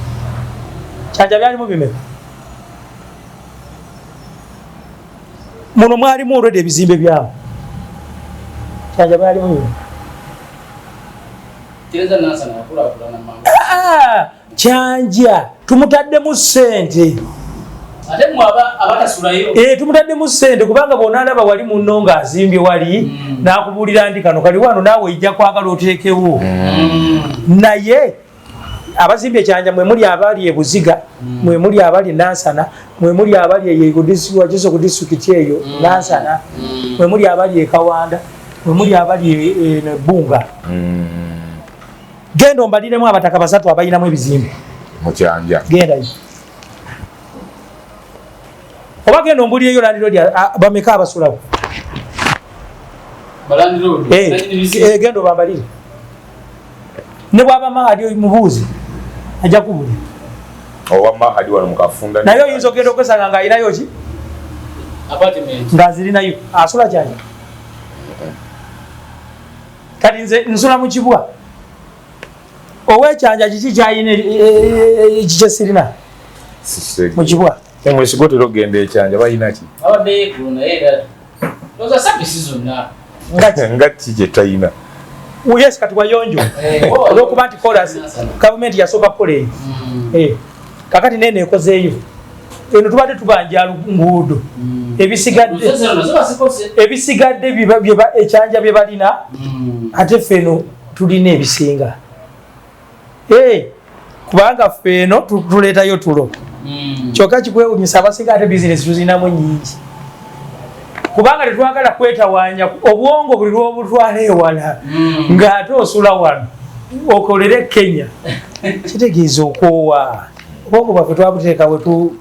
kyanja byalimu bimeka muno mwalimu olwedde ebizimbe byabo kyanja byalimu bimeka kyanja tumutaddemu ssente tumutaddemu ssente kubanga bonalaba wali muno ng'azimbye wali n'akubuulira ndi kano kali wano naawe ijja kwagala oteekewo naye abazimbye kyanja mwe muli abali e Buziga mwe muli abali Nansana mwe muli abali wakiso ku disitulikiti eyo Nansana mwe muli abali e Kawanda mwe muli abali e Bunga genda ombaliremu abataka basatu abayinamu ebizimbe mu kyanja gendayo oba genda ombulireyo landirodi bameka abasulawo genda obambalire ne bwaba mahadi mubuuzi ajja kubulira oba mahadi wano mukafunda naye oyinza okgenda okwesanga ng'ayinayo ki ng'azirinayo asula kyanja kati nze nsula mu kibwa owekyanja kiki kyayina kikyesirina mu kibwa omwesigotera okgenda ekyanja bayinaki nga ki kyetayina yes kati wayonjo olwokuba nti gavumenti yasooka kukola eyo kakati nene ekozeeyo eno tubadde tubanja nguudo ebisigadde ekyanja bye balina ate feno tulina ebisinga kubanga feno tuleetayo tulo kyokka kikwewunyisa abasinga ate bizinesi tuzinamu nyingi kubanga tetwagala kwetawanya obwongo buli lwobutwala ewala ng'ate osula wano okolere Kenya kitegeeza okwowa obwongo bwaffe twabuteeka wetu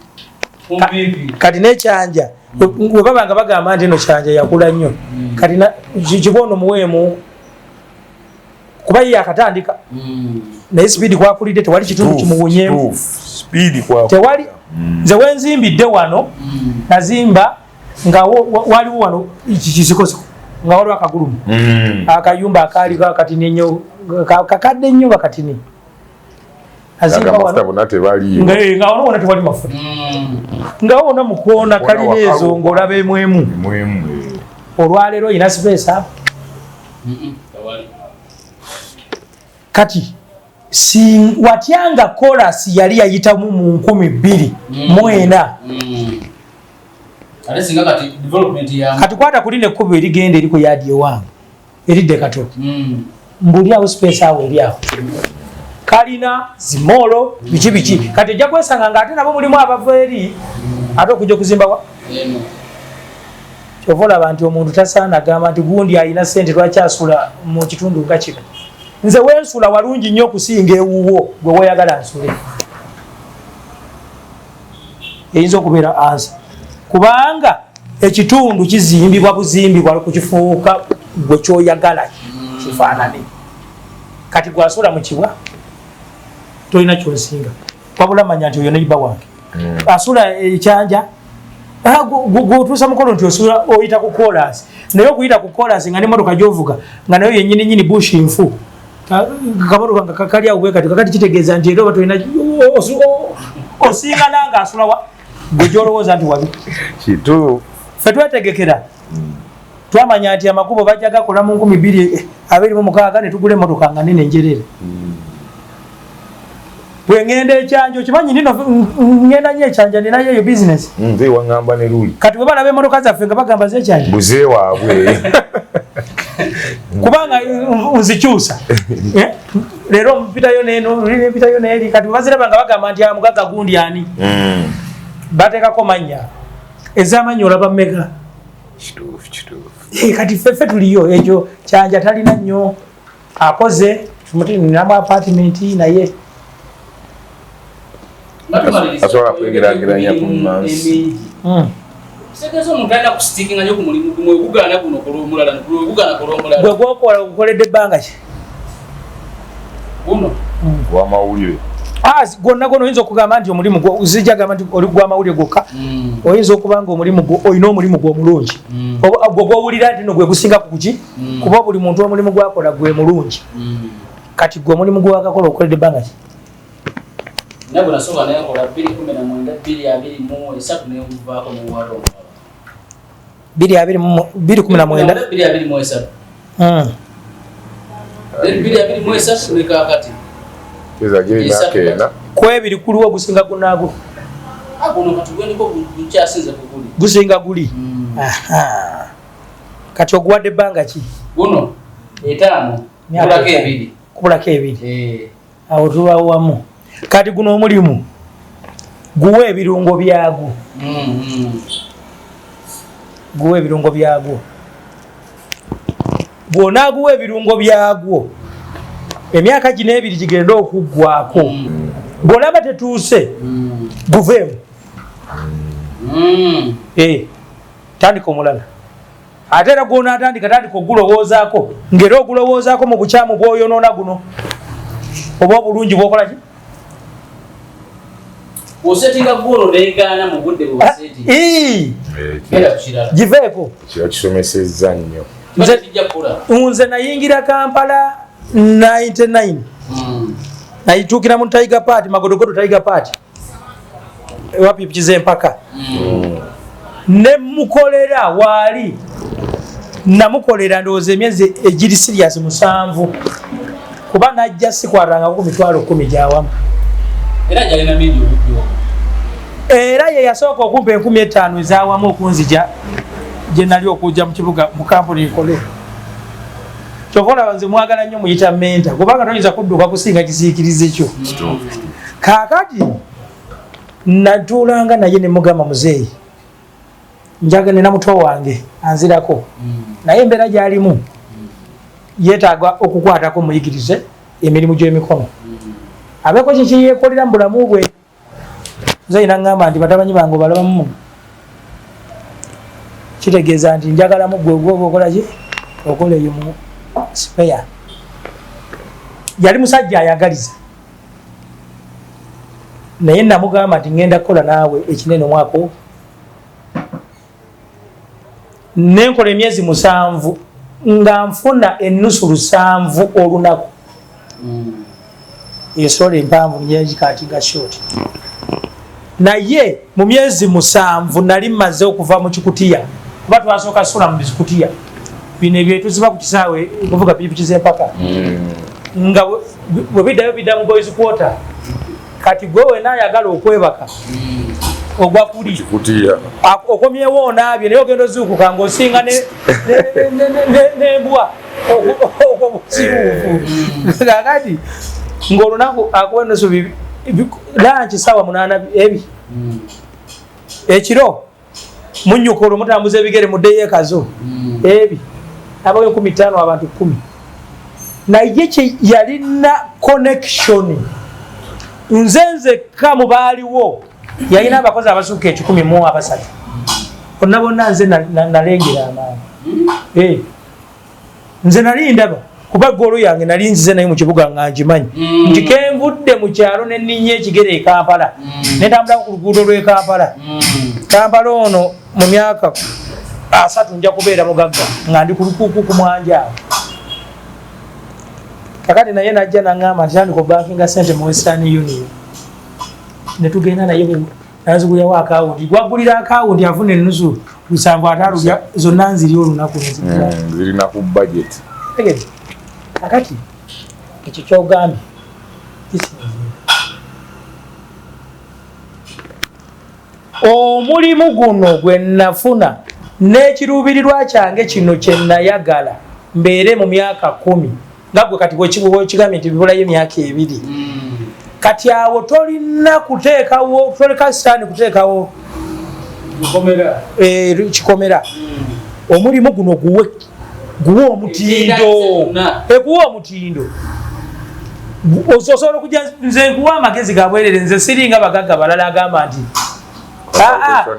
kati nekyanja we babanga bagamba nti eno kyanja yakula nnyo kati kibono muweemu kuba ye yakatandika naye sipiidi kwakulidde tewali kitundu kimuwunyeemu tewali nze wenzimbidde wano nazimba nga waliwo wano kizikosiko nga waliwo akagulumu akayumba akaliko akatini ennyo kakadde nnyo bakatini azimba wano nga wano wona tewali mafuta nga wona mukoona kalina ezo ng'olaba emwemu olwaleero yina sipeesa kati watyanga kolasi yali yayitamu mu 2004 kati kwata kuli nekkubo erigenda eri ku yaadi ewange eridde katoke mbuli awo space awo eri awo kalina zimoolo biki biki kati ejja kwesanga nga ate nabo mulimu abava eri ate okujja okuzimbawa kyova olaba nti omuntu tasaana gamba nti gundi alina ssente lwakyasula mu kitundu nga kino nze wensula walungi nnyo okusinga ewuwo gwe weeyagala nsule eyinza okubeera ansa kubanga ekitundu kizimbibwa buzimbibwa kukifuuka gwe kyoyagala kifaanane kati gwasula mu kibwa tolina kyosinga wabula manya nti oyo neiba wange asula ekyanja gwotuusa mukono nti osula oyita ku kolasi naye okuyita ku kolasi nga nemotoka gyovuga nga nayo yennyini nyini bush nfu kabaru kanga kakali awe kati kitegeeza nti ero batolina osinga nanga asulawa gojolowooza nti wabi kitu fe twetegekera twamanya nti amakubo bajja gakola mu 2026 ne tugula emmotoka nga nene njerere bwe ngenda ekyanjo kimanyi nino ngenda nnyo ekyanja ninayo eyo bizinesi nze waŋŋamba ne luli kati bwe balaba emmotoka zaffe nga bagamba zekyanja buze waabwe kubanga nzikyusa leero mpitayo neeri kati baziraba nga bagamba nti amugaga gundi ani bateekako mannya ez'amannya olaba mmeka kati ffe tuliyo ekyo kyanja talina nnyo akoze ninamu apartimenti naye asobola kwegeraageranya ku mansi kitegeeza omuntu alina kusitikinga nnyo ku mulimu gumu wegugaana guno kola omulala wegugaana kola omulala gwe gwokola gukoledde ebbanga ki guno gw'amawulire gwonna gwona oyinza okugamba nti omulimu zijja gamba nti oli gw'amawulire gwokka oyinza okuba nga olina omulimu gw'omulungi gwe gw'owulira nti no gwe gusinga kuki kuba buli muntu omulimu gwakola gwe mulungi kati gwe omulimu gwewakakola okoledde ebbanga ki nabwe nasooka nayekola 2019 neguvaako muwalo 2023 nekakati kwebiri kuliwo gusinga gunaago guno kati gweniko gukyasinze kuguli gusinga guli kati oguwadde ebbanga ki guno 5 kubulako 2 awo tuba wamu kati guno omulimu guwa ebirungo byagwo guwa ebirungo byagwo bw'onaaguwa ebirungo byagwo emyaka gino 2 gigenda okuggwako bw'olaba tetuuse guveemu tandika omulala ate era gw'onaatandika tandika ogulowoozaako ng'era ogulowoozaako mu bukyamu bw'oyonoona guno oba obulungi bw'okola ki osetinga guno negaana mu budde bwoseti genda kukirala giveeko kiro kisomesezza nnyo nze nayingira Kampala 99 nayituukira mu Tiger Party Magodogodo Tiger Party ewapipikiza empaka ne mukolera waali namukolera ndowooza emyezi egiri serious 7 kuba najja sikwatangako ku mitwalo 10 gyawamu era ye yasooka okumpa 15,000 ezaawamu okunzija gye nali okujja mu kibuga mu kampuni ekole kyova olaba nze mwagala nnyo muyita menta kubanga toyinza kudduka kusinga kisiikirize kyo kaakati natuulanga naye ne mugamba muzeeyi njagala na muto wange anzirako naye embeera gy'alimu yeetaaga okukwatako muyigirize emirimu gy'emikono abeeko kikiyeekolera mu bulamu bwe nze naŋŋamba nti batabanyi bange obalabamu kitegeeza nti njagalamu gwe gwoba okola ki okola eyo mu sipeya yali musajja ayagaliza naye namugamba nti ngenda kukola naawe ekinene omwaka ogwo nenkola emyezi 7 nga nfuna ennusu 7 olunaku esola empanvu nyegikatinga short naye mu myezi 7 nali maze okuva mu kikutiya kuba twasooka sula mu bisikutiya bino ebyetuziba ku kisaawe kuvuga pipikiza empaka nga bwe biddayo bidda mu boys quarter kati gwe wenaayagala okwebaka ogwa kuli okomyewo onaabye naye ogenda ozuukuka ng'osinga nembwa obusibuufu kakati ng'olunaku akuba ennusu lanchi sawa 8 ebi ekiro munyuka olwo mutambuza ebigere muddeyo ekazo ebi abayo 15 abantu 10 naye kye yalina connection nzenze kamu baaliwo yalina abakozi abasukka 10 mu abasatu bonna bonna nze nalengera amaanyi nze nali ndaba kuba golo yange nali nzize naye mu kibuga nga nkimanyi nti kenvudde mu kyalo nenninnya ekigere e Kampala netambula ku luguudo lw'e Kampala Kampala ono mu myaka 3 nja kubeera mugagga nga ndi ku lukuuku ku mwanja kakati naye najja nangamba nti tandika obankinga sente mu Western Union ne tugenda naye nazigulirawo akawunti gwagulira akawunti afuna ennusu 750 zonna nziri olunaku zirina ku budget kakati ekyo kyogambye omulimu guno gwe nafuna n'ekiruubirirwa kyange kino kye nayagala mbeere mu myaka 10 nga gwe kati bwekigambye nti bibulayo emyaka 2 kati awo tolina kuteekawo toleka sitaani kuteekawo kikomera omulimu guno guwe omutindo guwe omutindo osobola okujja nze nkuwa amagezi gabwerere nze siringa bagagga balala agamba nti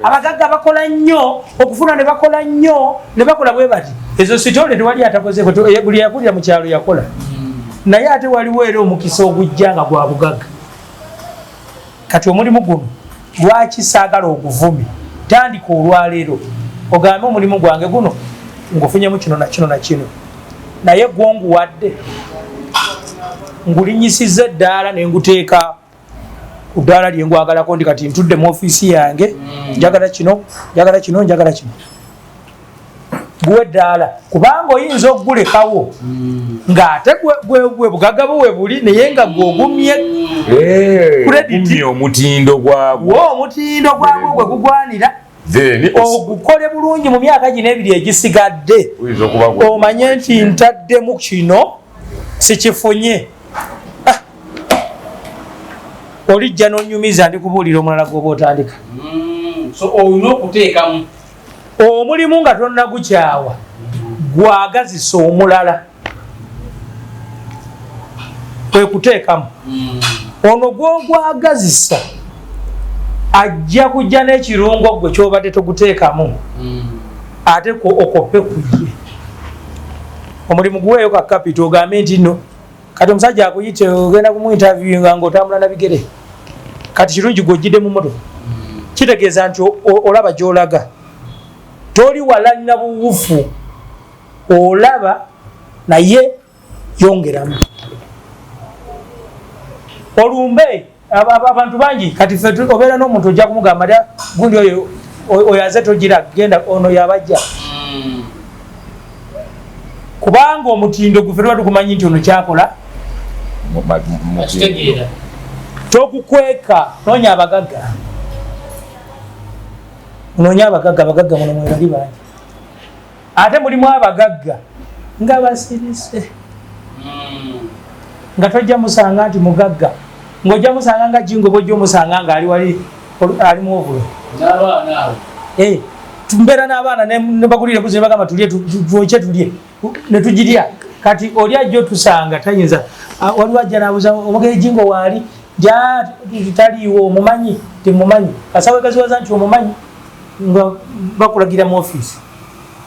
abagagga bakola nnyo okufuna ne bakola nnyo ne bakola bwe bati ezo sitole tewali atakozeko buli yakulira mu kyalo yakola naye ate waliwo era omukisa ogujja nga gwa bugagga kati omulimu guno lwaki saagala oguvume tandika olwaleero ogambe omulimu gwange guno ngufunyemu kino nakino nakino naye gwonguwadde ngulinyisiza eddaala nenguteeka ku ddaala lyengwagalako ndi kati ntudde mu ofiisi yange njagala kino njagala kino njagala kino guwe eddaala kubanga oyinza okugulekawo ng'ate gwe bugagga buwe buli naye nga gwogumye krediti omutindo gwagwo omutindo gwagwo gwe gugwanira ogukole bulungi mu myaka gino ebiri egisigadde omanye nti ntaddemu kino sikifunye olijja n'onyumiza ndikubuulira omulala gwoba otandika olina okuteekamu omulimu nga tonnagukyawa gwagazisa omulala kwe kuteekamu ono gwogwagazisa ajja kujja n'ekirungo gwe kyobadde toguteekamu ate okope kujye omulimu guweeyo ka kapita ogambe nti nno kati omusajja akuyite ogenda kumuinterviewinga ng'otambula na bigere kati kirungi gwojjidde mu moto kitegeeza nti olaba gy'olaga toli walanina buwufu olaba naye yongeramu olumbe abantu bangi kati ffe obeera n'omuntu ojja kumugamba dda gundi oyo aze togira genda ono yabajja kubanga omutindo gwe ffe tuba tukumanyi nti ono kyakola tokukweka noonya abagagga noonya abagagga muno mwebali bangi ate mulimu abagagga nga basirise nga tojja musanga nti mugagga ng'ojja musanga nga jingo bwojja omusanga nga ali wali alimu ovulo mbeera n'abaana nebagulire buzi nebagamba tulye twoke tulye ne tugirya kati oli ajja otusanga tayinza waliwo ajja nabuuza omugere jingo waali taliiwo omumanyi temumanyi kasawe gaziwaza nti omumanyi nga bakulagira mu ofiisi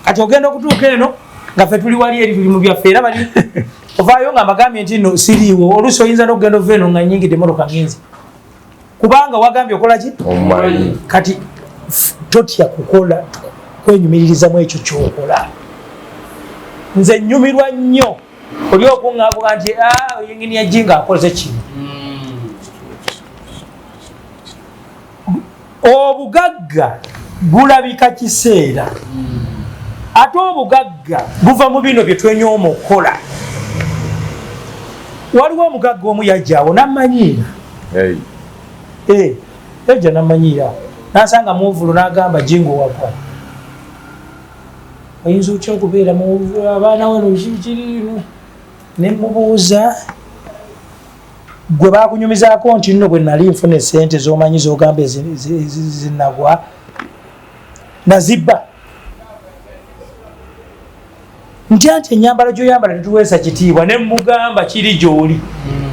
kati ogenda okutuuka eno nga ffe tuli wali eri tuli mu byaffe era bali ovaayo nga mbagambye nti nno siriiwo oluusi oyinza n'okugenda ova eno nga nyingidde emotoka ngenzi kubanga wagambye okola ki kati totya kukola kwenyumiririzamu ekyo kyokola nze nyumirwa nnyo oli okuŋŋabuga nti yengini yajinga akoze kino obugagga bulabika kiseera ate obugagga buva mu bino bye twenyooma okukola waliwo omugagga omu yajjaawo namanyiira yajja namanyiira nasanga muvulo n'agamba jingo wakwa oyinza otya okubeera abaana wano kiriino nemubuuza gwe bakunyumizaako nti nno bwe nali nfuna esente zomanyi zogamba zinagwa nazibba ntya nti enyambala gyoyambala tetuweesa kitiibwa nemugamba kiri gyoli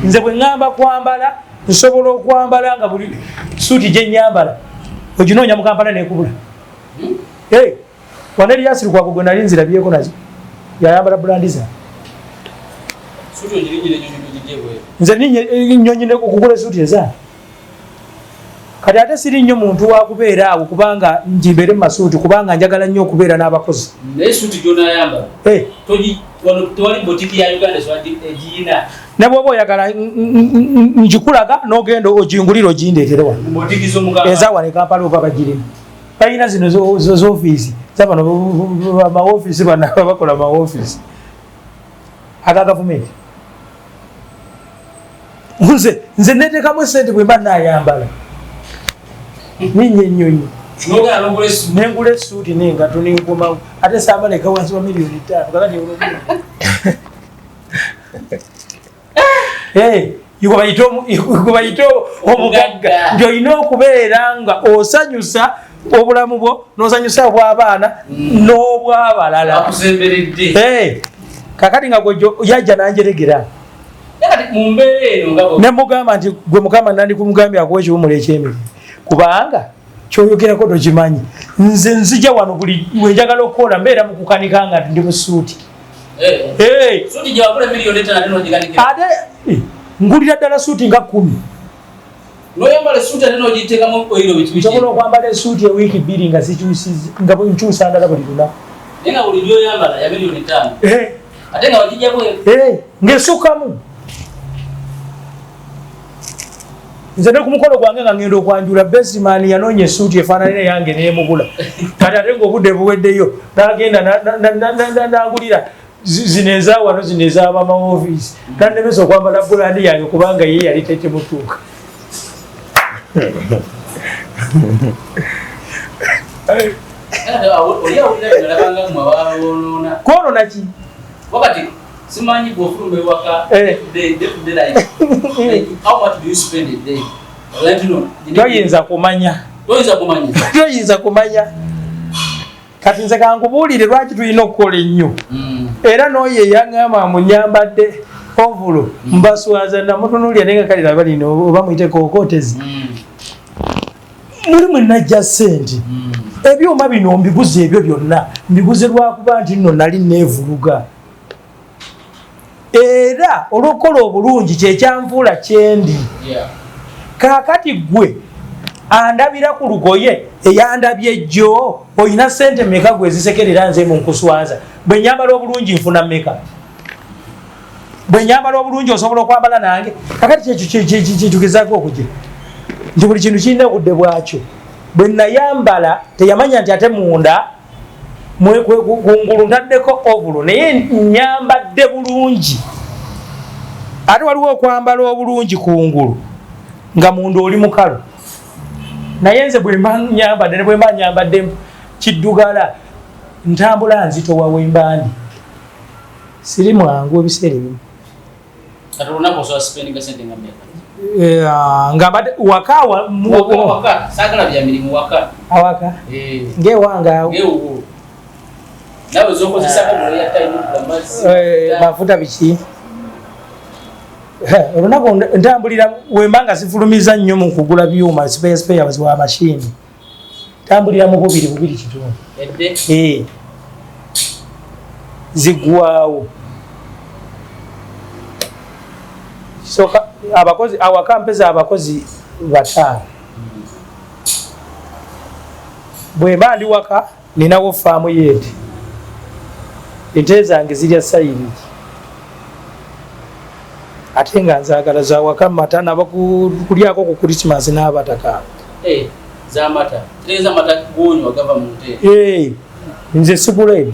nze bwe ŋŋamba kwambala nsobola okwambala nga buli suuti gyenyambala oginoonya mu Kampala nekubula wana eryasiri kwako gwe nali nzirabyeko nazo yayambala bulandiza nze nyonyi okugula esuuti eza kati ate siri nnyo muntu wakubeera awo kubanga njibeere mu masuuti kubanga njagala nnyo okubeera n'abakozi naye suuti gy'onaayamba tewali botiki ya Uganda egiyina ne bw'oba oyagala njikulaga n'ogenda ogingulira ogindeetere wano ezaawa ne Kampala oba bagirimu balina zino z'ofiisi zabano maofiisi bana bakola maofiisi aga gavumenti nze neteekamu esente bwe mba naayambala ninye ennyonyi nengula essuuti nengato nenkomawo ate saabaleka wansi wa $5 million kakati yukubayite omugagga nti olina okubeera nga osanyusa obulamu bwo n'osanyusa obw'abaana n'obw'abalala kakati nga yajja nanjeregera nemugamba nti gwe Mukama nandi kumugambye akuwa ekiwumula eky'emirimu kubanga kyoyogerako tokimanyi nze nzija wano buli wenjagala okukola mbeera mu kukanika nga ndi mu suuti ate ngulira ddala suuti nga 10 nsobola okwambala esuuti ewiiki 2 nga nga nkyusa ndala buli lunaku ng'esukkamu nze ne ku mukolo gwange nga ngenda okwanjula besimaani yanoonya essuuti efaananire yange neemugula kati ate ng'obudde buweddeyo n'agenda n'angulira zino ezaawano zino ez'abamaofiisi nannemesa okwambala bulandi yange kubanga ye yali tekimutuuka kwonoona ki simanyi bw'ofuluma ewaka how much do you spend a day? Toyinza kumanya kati nze kankubuulire lwaki tulina okukola ennyo era n'oyo eyaŋŋamba munyambadde ovulo mbaswaza namutunuulya naye nga kale laba lino oba muyite kookotezi muli mwenajja ssente ebyuma bino mbiguze ebyo byonna mbiguze lwakuba nti nno nali neevuluga era olw'okukola obulungi kyekyanvuula kyendi kaakati gwe andabira ku lugoye eyandabye jjo olina ssente meka gwe zisekerera nze mu nkuswaza bwe nyambala obulungi nfuna meka bwe nyambala obulungi osobola okwambala nange kaakati kyetugezaako okugira nti buli kintu kirina obudde bwakyo bwe nayambala teyamanya nti ate munda kungulu ntaddeko ovulo naye nyambadde bulungi ate waliwo okwambala obulungi kungulu nga munda oli mukalu naye nze bwe mba nyambadde ne bwe mba nyambadde kiddugala ntambula nzitowa wembandi siri mwangu ebiseera ebimu ngambadde wakawa awaka ngewanga mafuta biki olunaku ntambulira wemba nga sifulumiza nnyo mu kugula byuma spares wa mashini ntambulira mu bubiri kitundu ziggwawo kisoka abakozi awaka mpeza abakozi 5 bwemba ndi waka ninawo faamu yeeti ente zange zirya sayiri ate nga nzaagala zawaka mata nabakulyako ku Christmas n'abataka nze sigula ebyo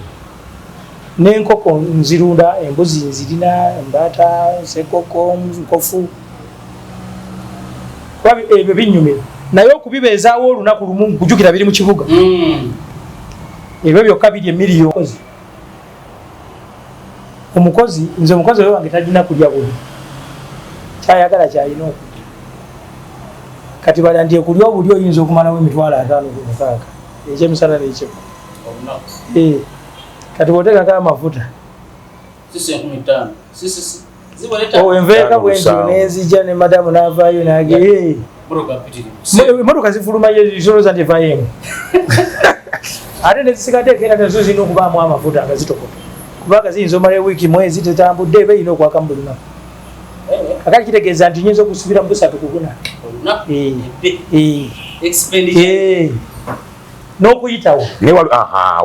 n'enkoko nzirunda embuzi nzirina embaata sekoko nkofu ebyo binyumira naye okubibeezaawo olunaku lumu kujjukira biri mu kibuga ebyo byokka biri emiliyoni omukozi nze omukozi oyo wange talina kulya buli kyayagala kyalina okulya kati bala nti ekulya obuli oyinza okumalawo $5,000 ekyemisana nekyo kati bwoteekako amafuta enveeka bwentyo nenzija ne madamu n'avaayo nage emotoka zifulumayo zisoloza nti evaayemu ate nezisigadde era nazo zirina okubaamu amafuta nga zitokota kubanga ziyinza omala ewiiki mwezi tetambudde eba erina okwakamu buli lunaku akali kitegeeza nti nyinza okusubira mu 3 ku 4 expenditure n'okuyitawo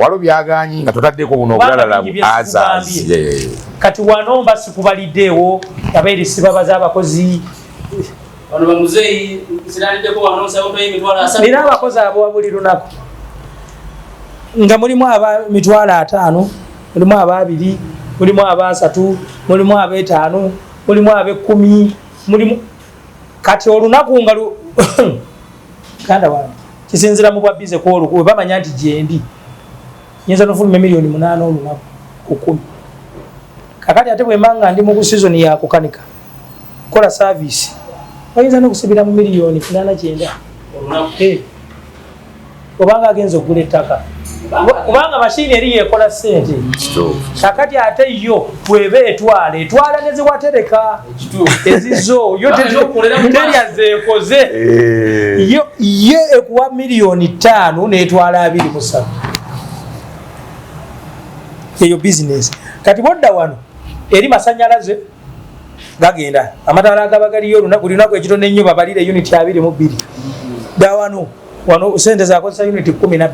waliwo byaganyi nga totaddeko buno obulalala kati wano mba sikubaliddeewo abaire sibabaza abakozi wano bamuzeeyi siraliddeko wano nsawuto y'emitwalo 3 nina abakozi abo buli lunaku nga mulimu aba 5 mulimu aba 2 mulimu aba 3 mulimu aba 5 mulimu aba 10 mulimu kati olunaku nga kanda wange kisinzira mu bwabize kwolwo bamanya nti gyendi nyinza nofuluma miliyoni 8 olunaku ku 10 kakati ate bwemanga ndi mu season ya kukanika kola service oyinza nokusibira mu miliyoni 89 olunaku obanga agenza okugula ettaka kubanga mashini eri yekola sente kakati ate yo bweba etwala neziwatereka ezizo yo terya zekoze ye ekuwa miliyoni 5 netwala 2 eyo business kati bodda wano eri masanyalaze gagenda amatala agabagaliyo olunaku ekitonde ennyo babalire unit 22 dawano wano sente zakozesa unit 12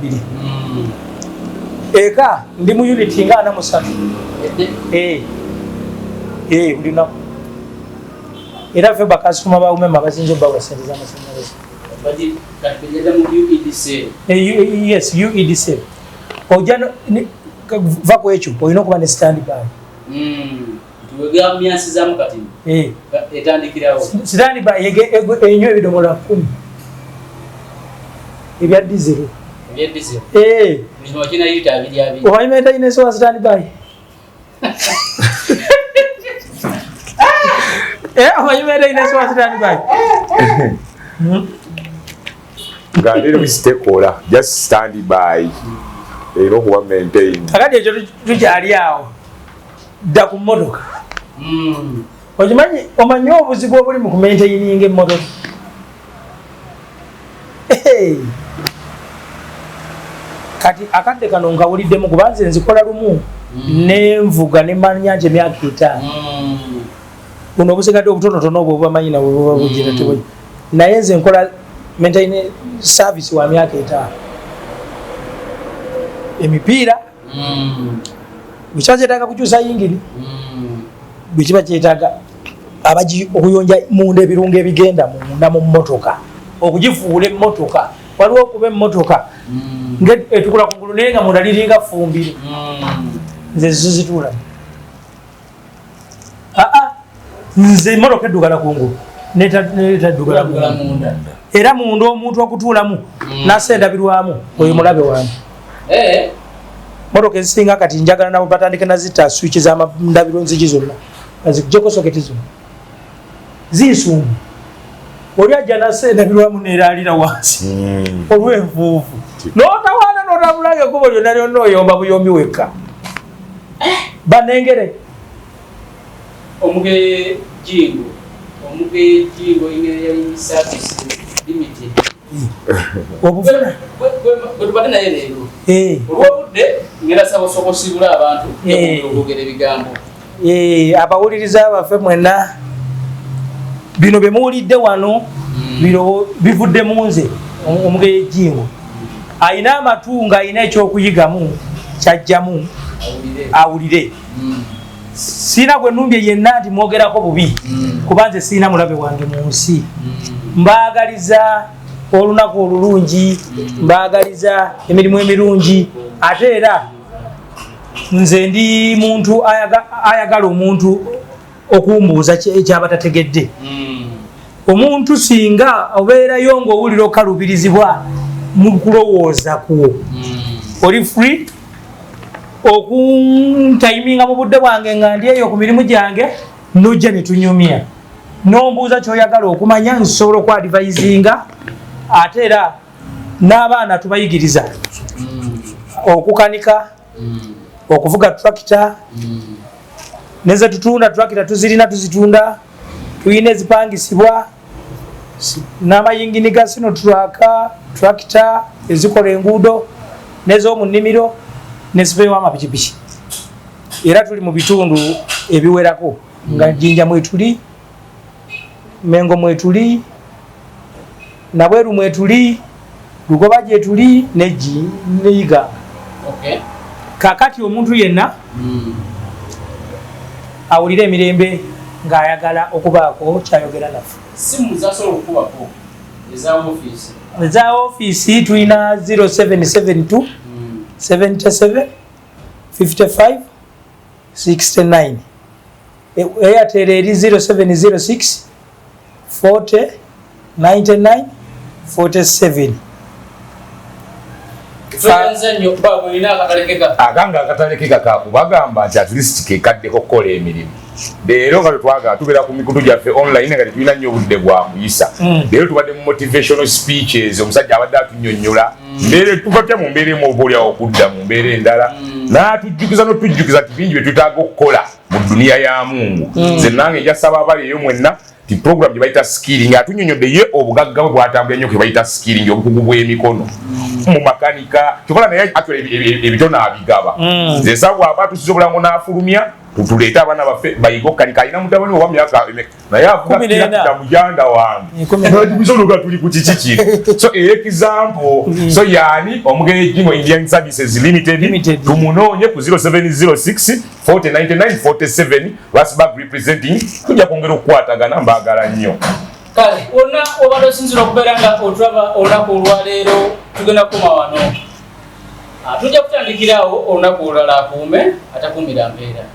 eka ndi mu unit nga 43 ulinaku era ffe bakasitoma bawumema basinza obbawa sente z'amasanyalaze yes UEDC oja va ku ekyo olina okuba ne standby standby enyo ebidomola 10 ebya diesel omanyi itainesi wa standby omanyi itainesi wa standby ng'ate bisitekola just standby era okuba maintain kakati ekyo tukyali awo dda ku mmotoka omanyi obuzibu obuli mu kumaintaininga emmotoka kati akadde kano ngawuliddemu kubanze nzikola lumu nenvuga nemanya nti emyaka 5 buno obusigadde obutonotono obwo bamanyina bwebuba bugira tebwe naye nze nkola maintain service wa myaka 5 emipiira bwekiba kyetaaga kukyusa yingiri bwekiba kyetaaga okuyonja munda ebirungo ebigenda munda mu mmotoka okugifuula emmotoka waliwo okuba emmotoka etukula kugulu naye nga munda liringa fumbiro nze zizituula nze emmotoka eddugala kungulu netaddugala munda era munda omuntu okutuulamu nasendabirwamu oyo mulabe wange motoka ezisinga kati njagala nabo batandike nazita switch z'amandabiro nzigi zonna azikujeko soketi zonna zinsumbu oli ajja nasendabirwamu neraalira wansi olw'enfuufu n'otawaana n'otabulage ekkubo lyonna lyonna oyomba buyombi wekka banengere omuge jingo ingeri service limited obufuna bwetubadde naye leero olwobudde ngera saba osokosibula abantu okugera ebigambo abawuliriza baffe mwenna bino bemuwulidde wano bino bivudde mu nze omugejingo ayina amatunga ayina ekyokuyigamu kyajjamu awulire siina gwe numbye yenna nti mwogerako bubi kuba nze siina mulabe wange mu nsi mbaagaliza olunaku olulungi mbaagaliza emirimu emirungi ate era nze ndi muntu ayagala omuntu okumbuuza ekyaba tategedde omuntu singa obeerayo ng'owulira okalubirizibwa mu kulowooza kwo oli free okuntayiminga mu budde bwange nga ndi eyo ku mirimu gyange nojja ne tunyumya n'ombuuza kyoyagala okumanya nsobola okwadvisinga ate era n'abaana tubayigiriza okukanika okuvuga tractor neze tutunda tractor tuzirina tuzitunda tuyina ezipangisibwa n'amayingini ga sino tractor ezikola enguudo n'ez'omu nnimiro nesipewa amapikipiki era tuli mu bitundu ebiwerako nga Jinja mwetuli Mengo mwetuli, Nabweru mwetuli, Lugoba gyetuli neyiga. Okay. Kakati omuntu yenna awulira emirembe ng'ayagala okubaako kyayogera naffe. Simu zasobola okubako eza office. Eza office tulina 0772 77 55 69. Airtel eri 0706 40 99 47. Aganga akatalekeka kakubagamba nti at least kekaddeko kukola emirimu. Leero nga twagala tubeera ku mikutu gyaffe online nga tetulina nnyo obudde bwa kuyisa. Leero tubadde mu motivational speeches, omusajja abadde atunnyonnyola mbeera tuvatya mu mbeera emu obaolyawo okudda mu mbeera endala n'atujjukiza n'otujjukiza ti bingi bye tutaaga okukola mu dduniya ya Mungu. Nze nange njasaba abali eyo mwenna ti program gye bayita skilling atunnyonnyodde ye obugagga bwe bwatambula nnyo kwe bayita skilling obukugu bw'emikono mu makanika kyokola naye ebitono abigaba. Nze sawa aba tusiza obulango n'afulumya tuleeta abaana baffe bayiga okukanika alina mutabani owa myaka naye avuga mujanda wange bisonoga tuli ku kiki kino so example so yani omugeji mu Indian Services Limited tumunoonye ku 0706 4099 47 Rasbag representing tujja kwongera okukwatagana mbaagala nnyo. Kale ona obadde osinzira okubeera nga otulaba olunaku olwaleero tugenda kukoma wano tujja kutandikirawo olunaku olulala akuume atakuumira mbeera.